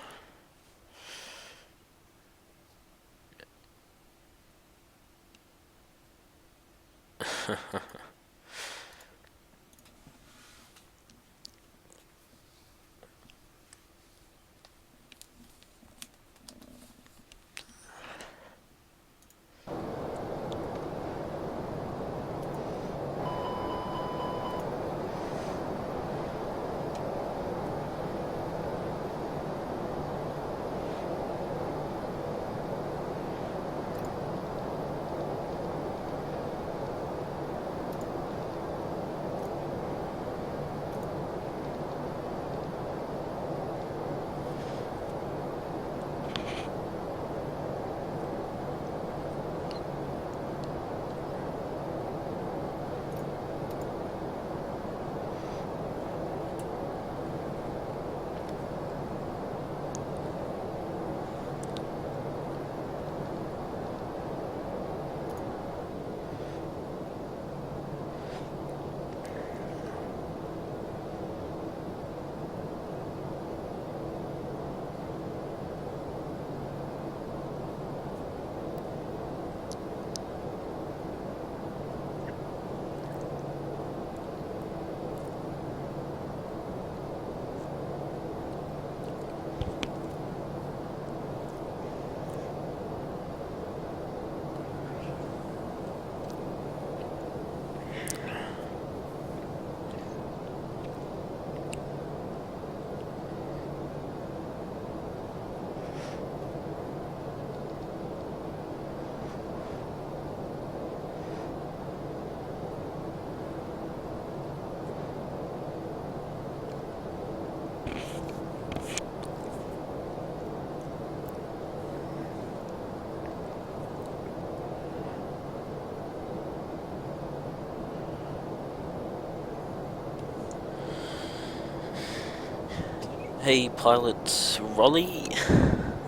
Hey, pilot Rolly,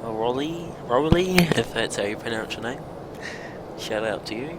if that's how you pronounce your name. Shout out to you.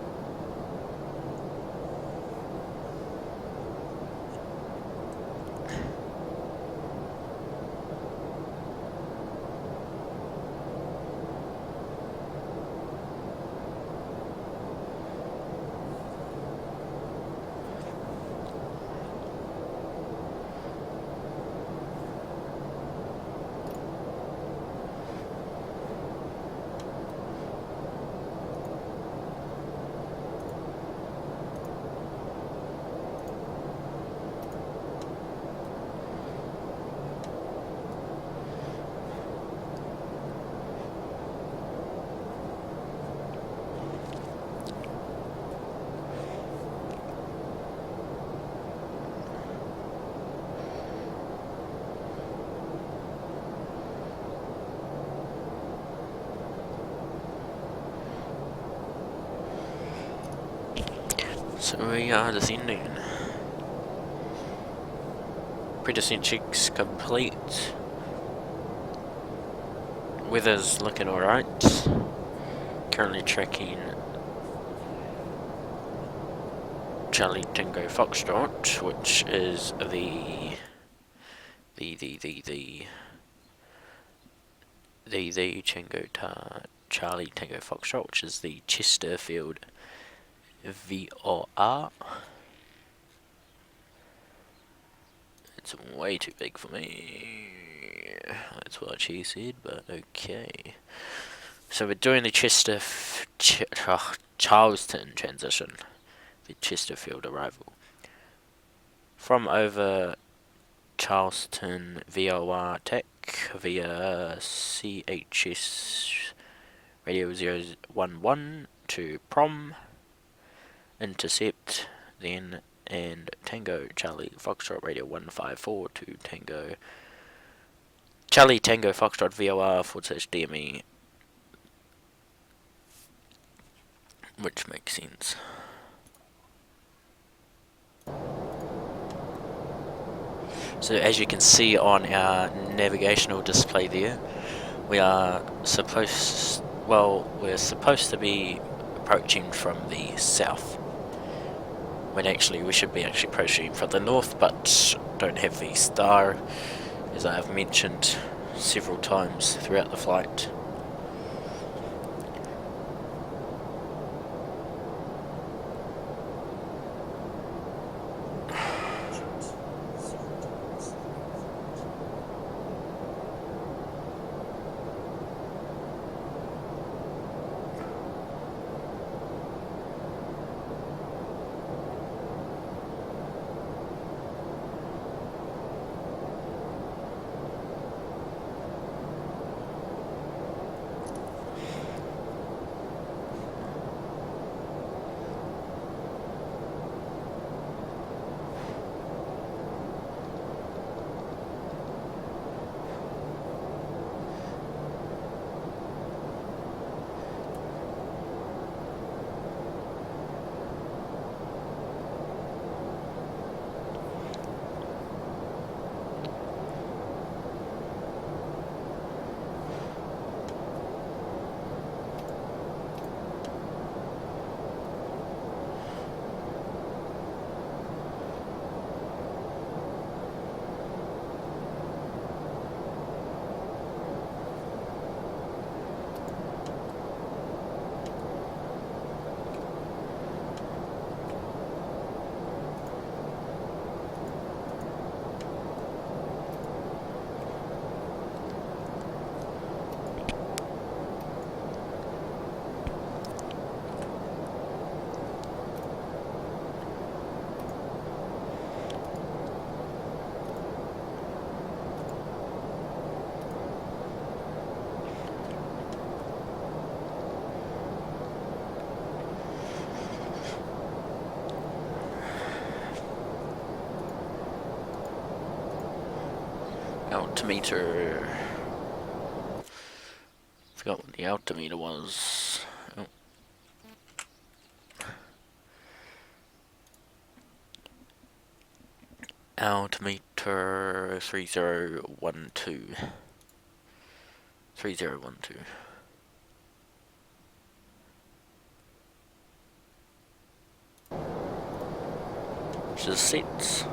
So we are descending. Pre-descent checks complete. Weather's looking alright. Currently tracking Charlie Tango Foxtrot, which is the Charlie Tango Foxtrot, which is the Chesterfield VOR. It's way too big for me. That's what she said, but okay. So we're doing the Charleston transition, the Chesterfield arrival. From over Charleston VOR Tech via CHS Radio 011 to Prom, intercept, then and Tango Charlie Foxtrot Radio 154 to Tango Charlie Tango Foxtrot VOR /DME, which makes sense. So as you can see on our navigational display there, we're supposed to be approaching from the south. when actually we should be actually approaching from the north, but don't have the star, as I have mentioned several times throughout the flight. Altimeter. Forgot what the altimeter was. Oh. Altimeter 3012. 3012. Which is sets.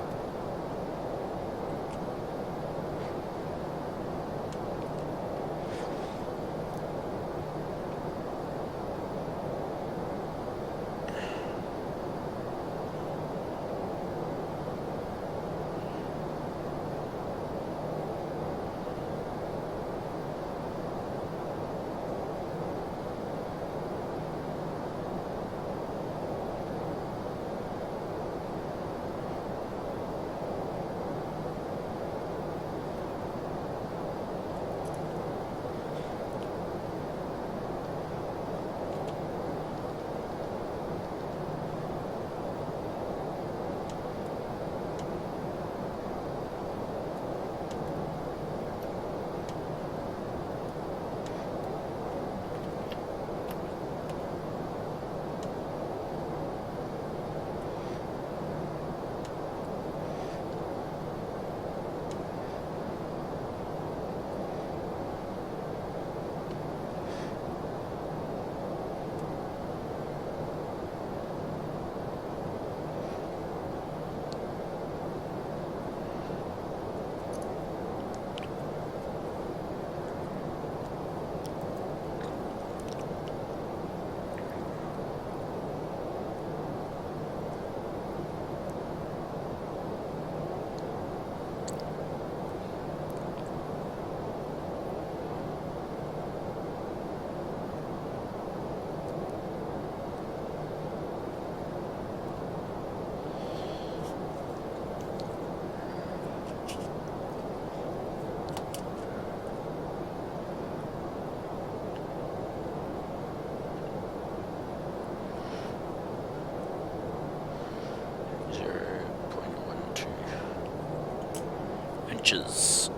Inches.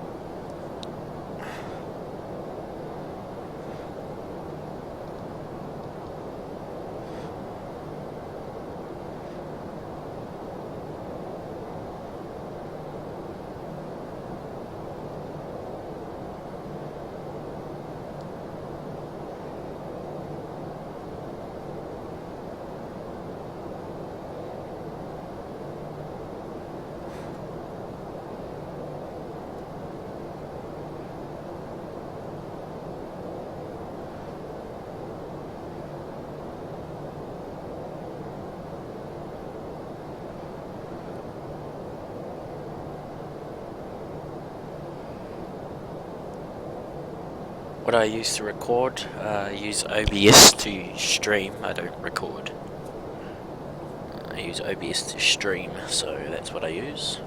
what I use to record, I use OBS to stream. I don't record. I use OBS to stream, so that's what I use.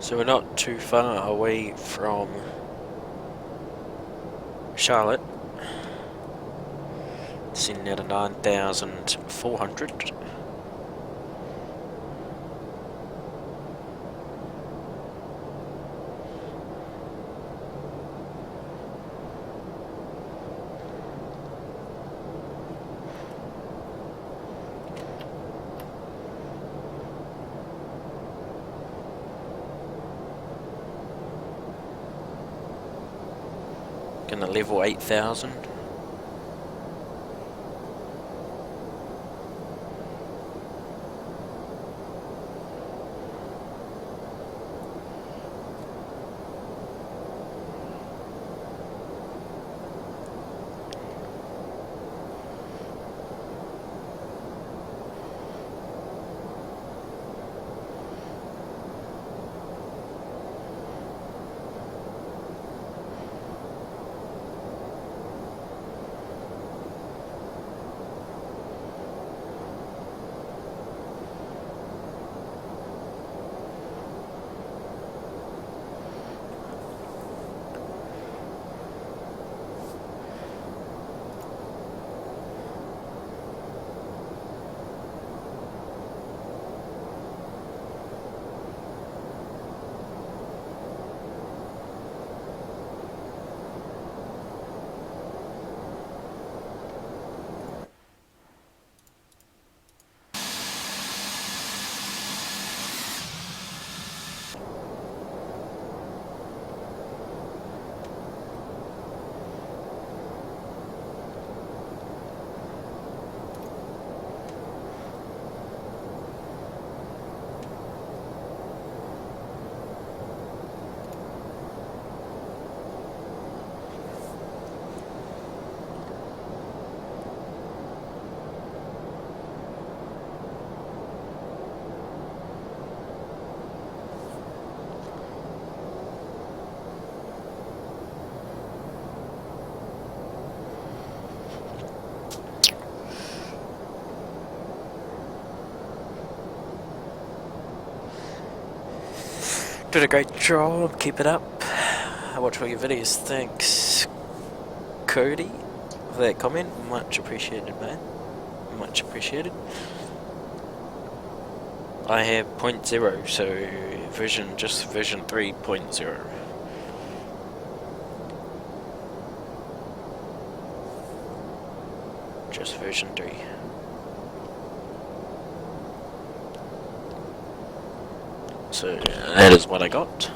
So we're not too far away from Charlotte. Sitting at a 9,400. Gonna level 8,000. Did a great job, keep it up. I watch all your videos, thanks Cody for that comment, much appreciated man, much appreciated. I have 0.0, so just version 3.0. Just version 3. So that is what I got.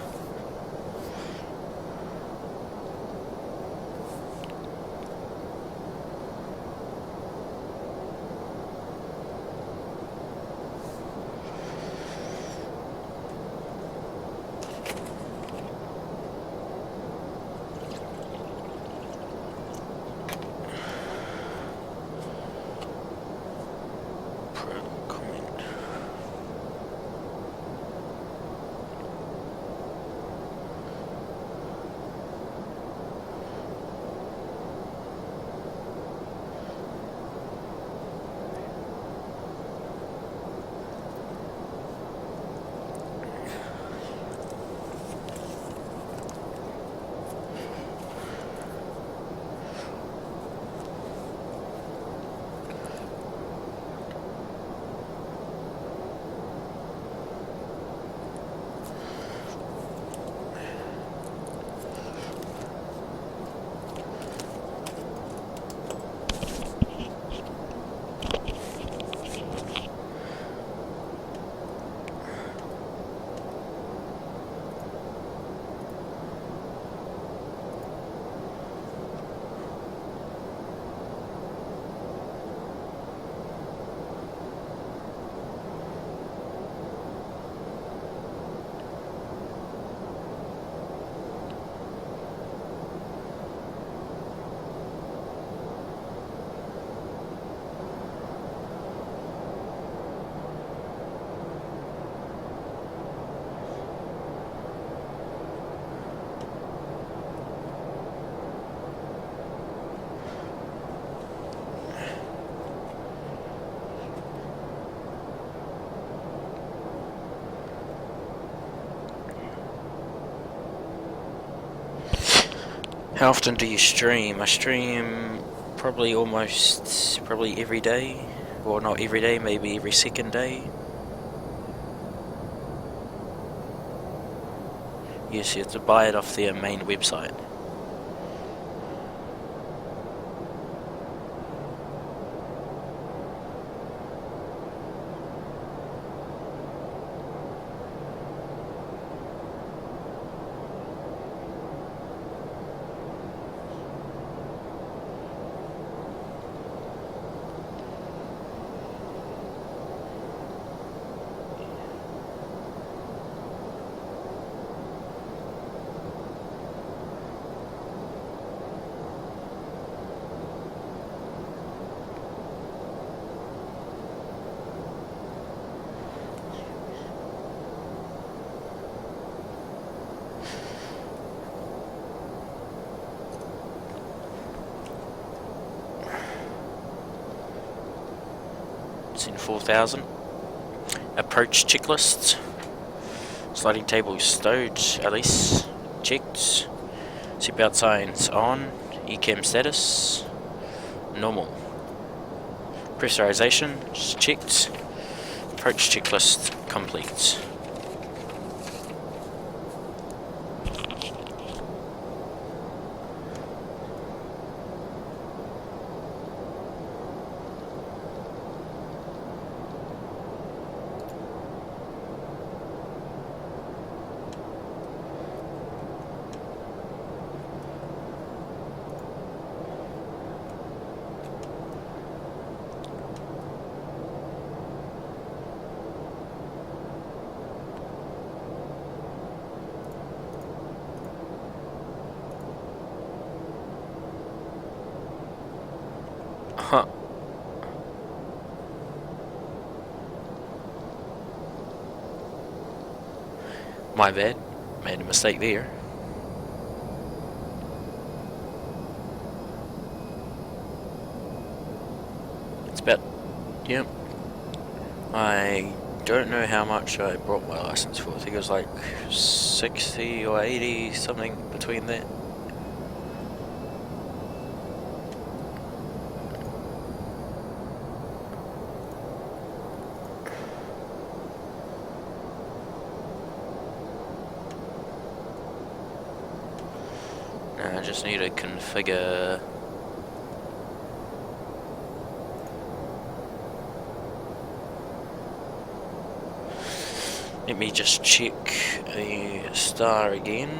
How often do you stream? I stream probably every day. Well, not every day, maybe every second day. Yes, you have to buy it off their main website. It's in 4000. Approach checklists. Sliding table stowed, at least checked. Seatbelt signs on. ECAM status normal. Pressurization checked. Approach checklist complete. Huh. My bad. Made a mistake there. It's about... Yep. I don't know how much I brought my license for. I think it was like 60 or 80, something between that. I just need to configure... Let me just check a star again.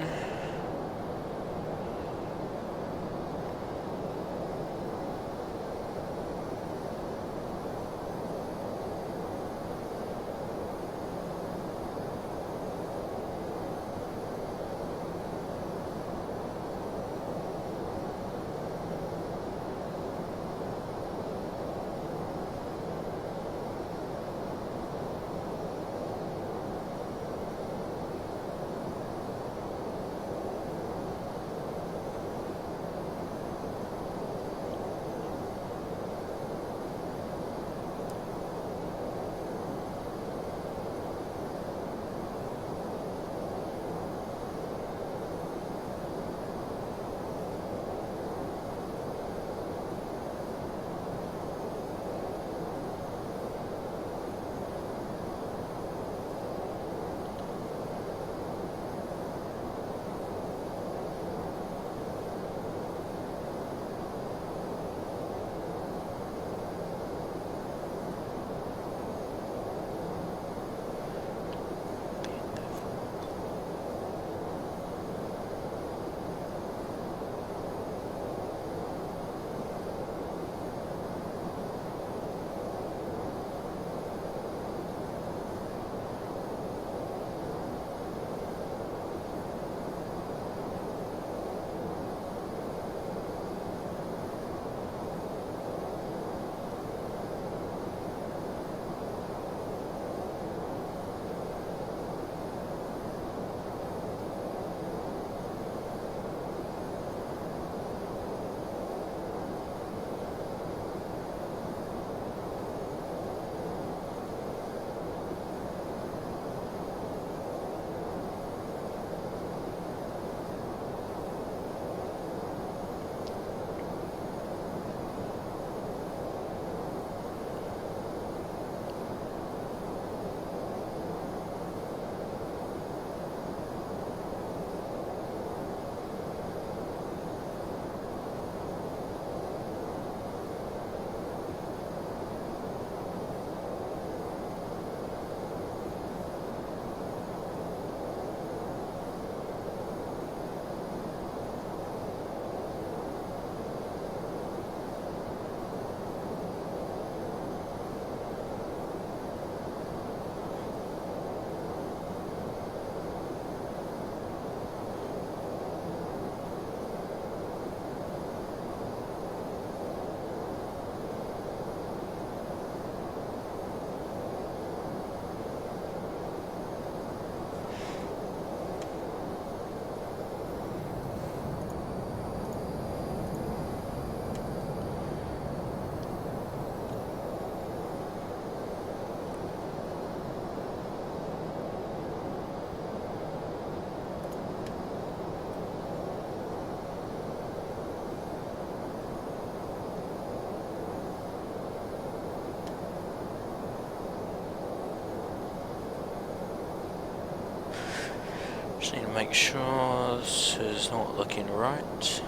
Just need to make sure this is not looking right.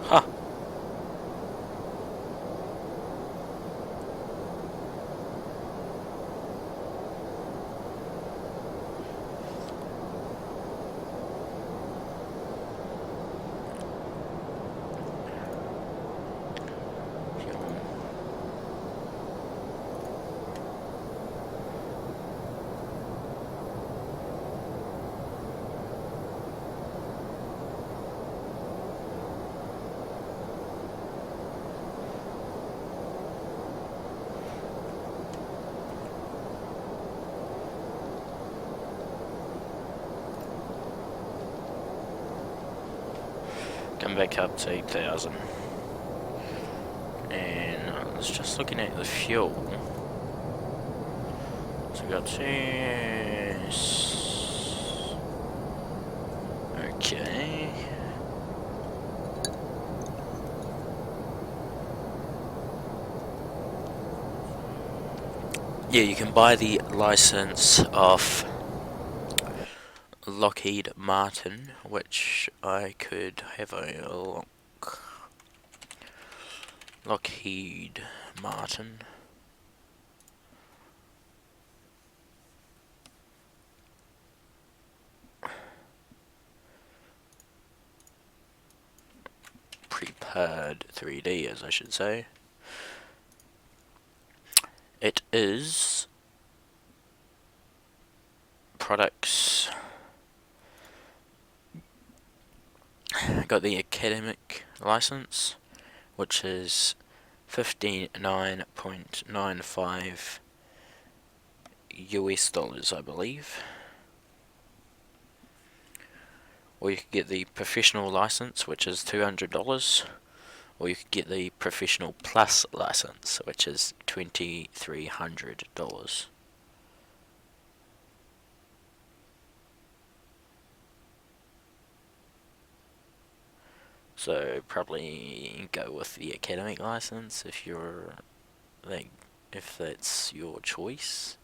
Huh. Come back up to 8,000. And I was just looking at the fuel. So we got this. Okay. Yeah, you can buy the license off Lockheed Martin, which I could have a look. Lockheed Martin. Prepared 3D, as I should say. It is products. Got the academic license, which is 59.95 US dollars, I believe. Or you could get the professional license, which is $200. Or you could get the professional plus license, which is $2,300. So probably go with the academic license if you're like, if that's your choice.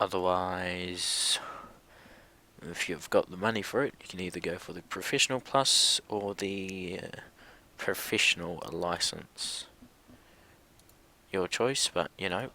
Otherwise, if you've got the money for it, you can either go for the professional plus or the professional license. Your choice, but you know.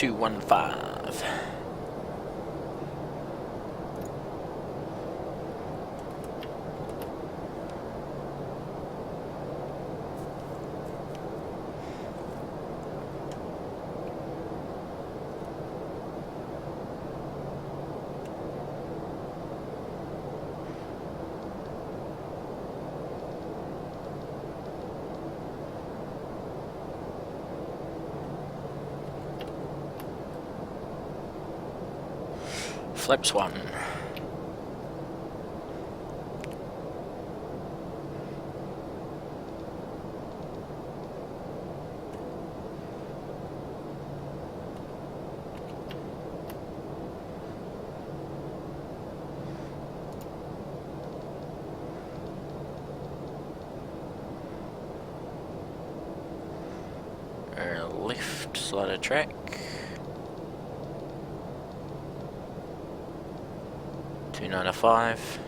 215. Flaps 1. Left slider track. Two 905.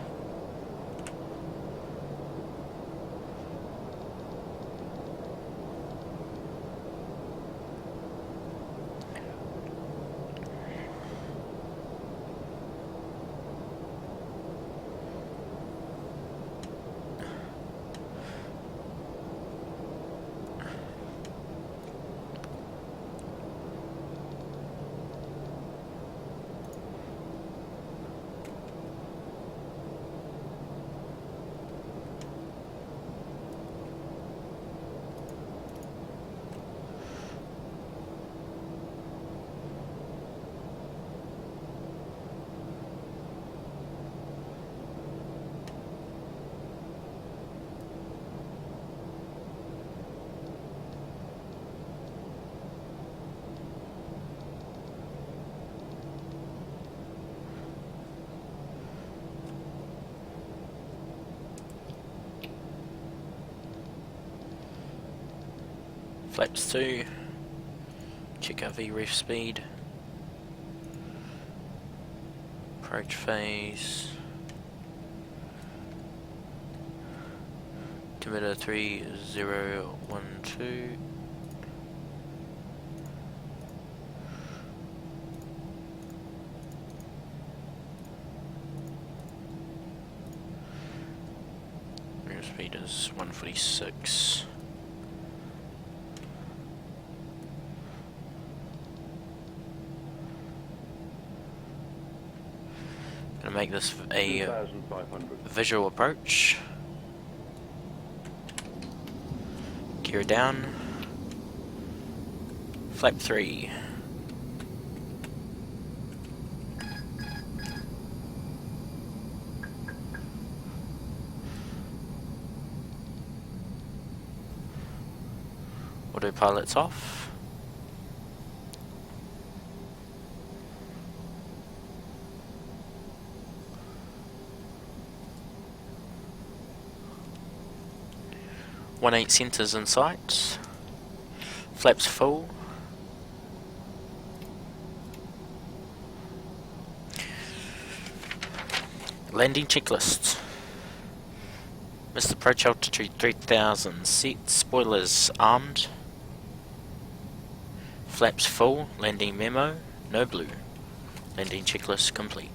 Flaps 2. Check our VREF speed. Approach phase. Altimeter 3012. Rear speed is 146. Gonna make this a visual approach. Gear down. Flap 3. Autopilot's off. One 8 centers in sight. Flaps full. Landing checklist. Missed approach altitude 3000. Set spoilers armed. Flaps full. Landing memo. No blue. Landing checklist complete.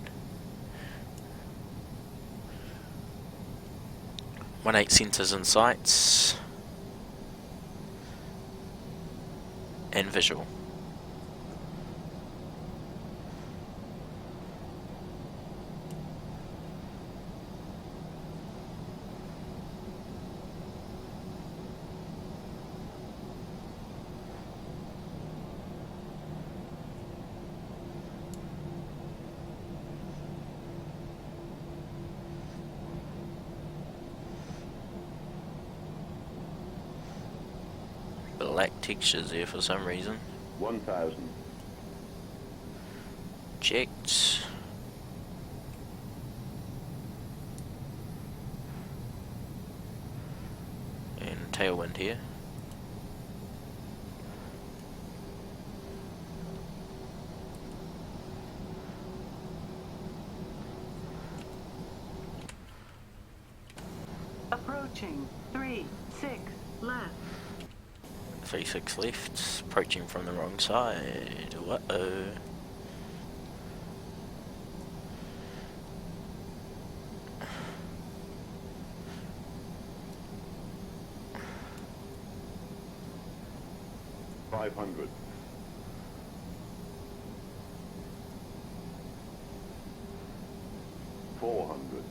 1-8 centers in sights. And visual. Black textures there for some reason.
1000.
Checked. And tailwind here.
Approaching 3, 6, left.
36 left, approaching from the wrong side. Uh-oh.
$500. 400.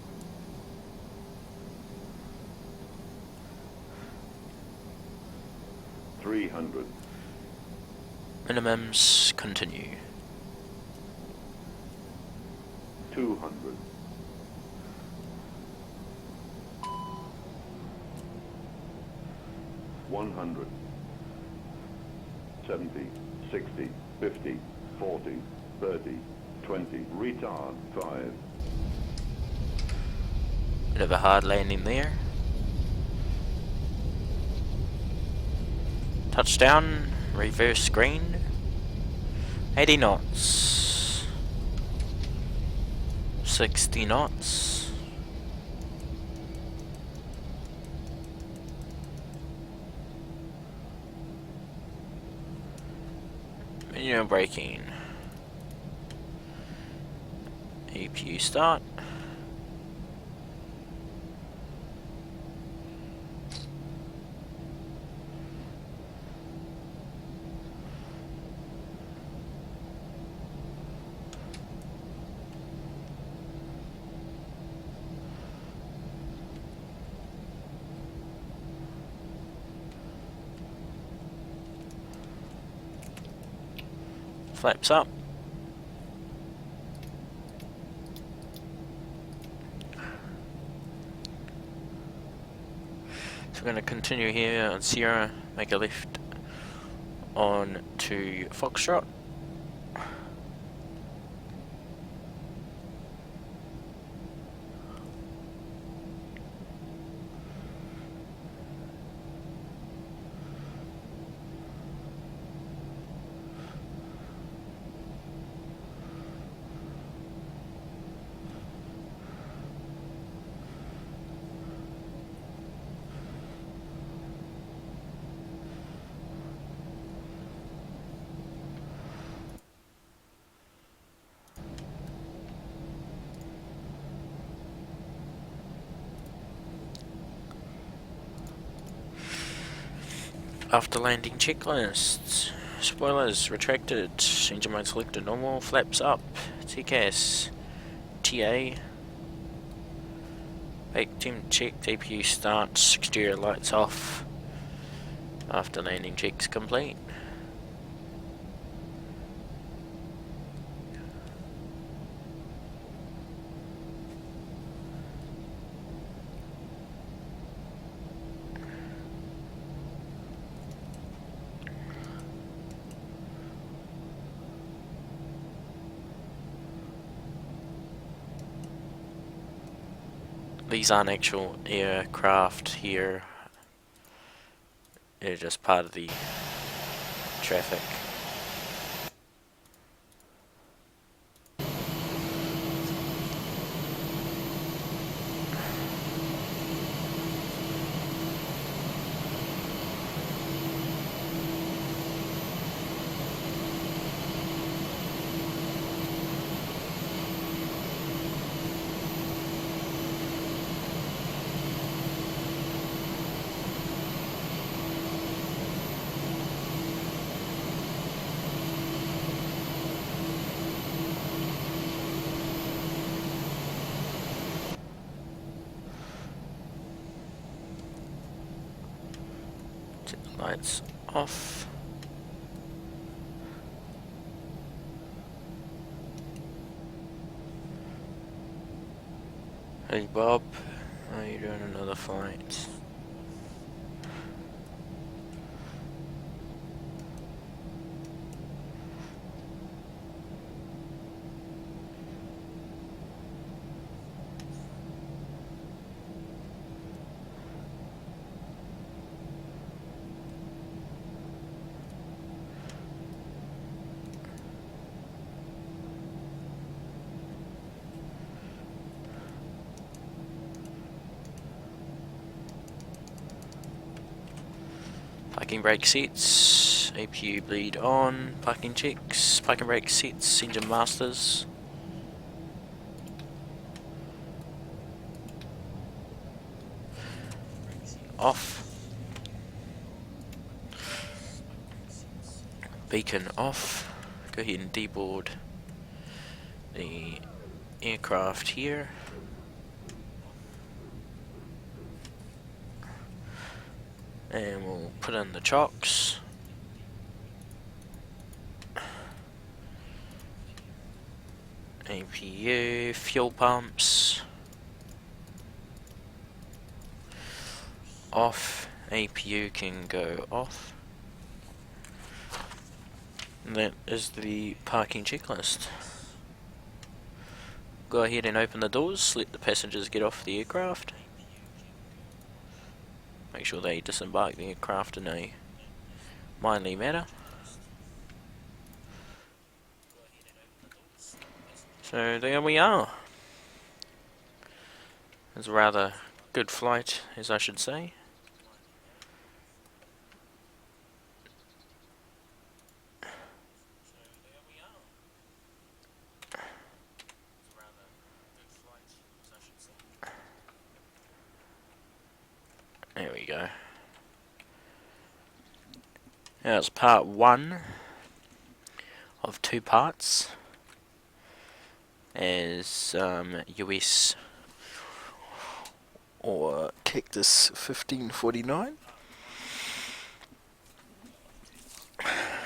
300.
Minimums continue.
200. 100. 70, 60, 50, 40, 30, 20, retard, 5.
Bit of a hard landing there. Touchdown, reverse green. 80 knots. 60 knots. Manual braking. APU start. Flaps up. So we're going to continue here on Sierra, make a left on to Foxtrot. After landing checklists, spoilers retracted, engine mode selected normal, flaps up, TCAS, TA, bake team checked, APU starts, exterior lights off, after landing checks complete. These aren't actual aircraft here, they're just part of the traffic. Lights off. Hey Bob, are you doing another flight? Parking brake sets, APU bleed on, parking checks, parking brake sets, engine masters. Off. Beacon off. Go ahead and deboard the aircraft here. And we'll put in the chocks. APU, fuel pumps. Off. APU can go off. And that is the parking checklist. Go ahead and open the doors, let the passengers get off the aircraft. Make sure they disembark the aircraft in a mindly manner. So there we are. It's a rather good flight, as I should say. There we go. That's part 1 of 2 parts as US or Cactus 1549.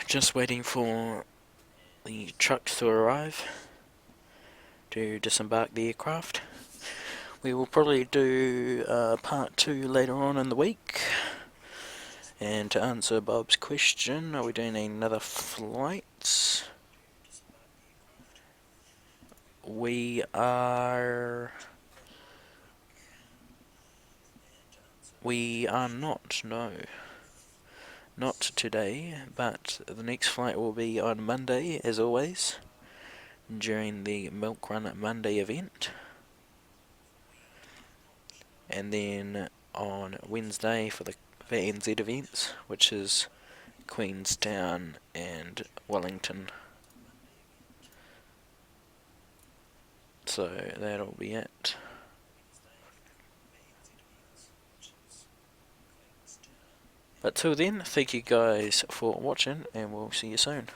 Just waiting for the trucks to arrive to disembark the aircraft. We will probably do part 2 later on in the week. And to answer Bob's question, are we doing another flight? We are not, no. Not today, but the next flight will be on Monday, as always, during the Milk Run Monday event. And then on Wednesday for the VNZ events, which is Queenstown and Wellington. So that'll be it. But till then, thank you guys for watching, and we'll see you soon.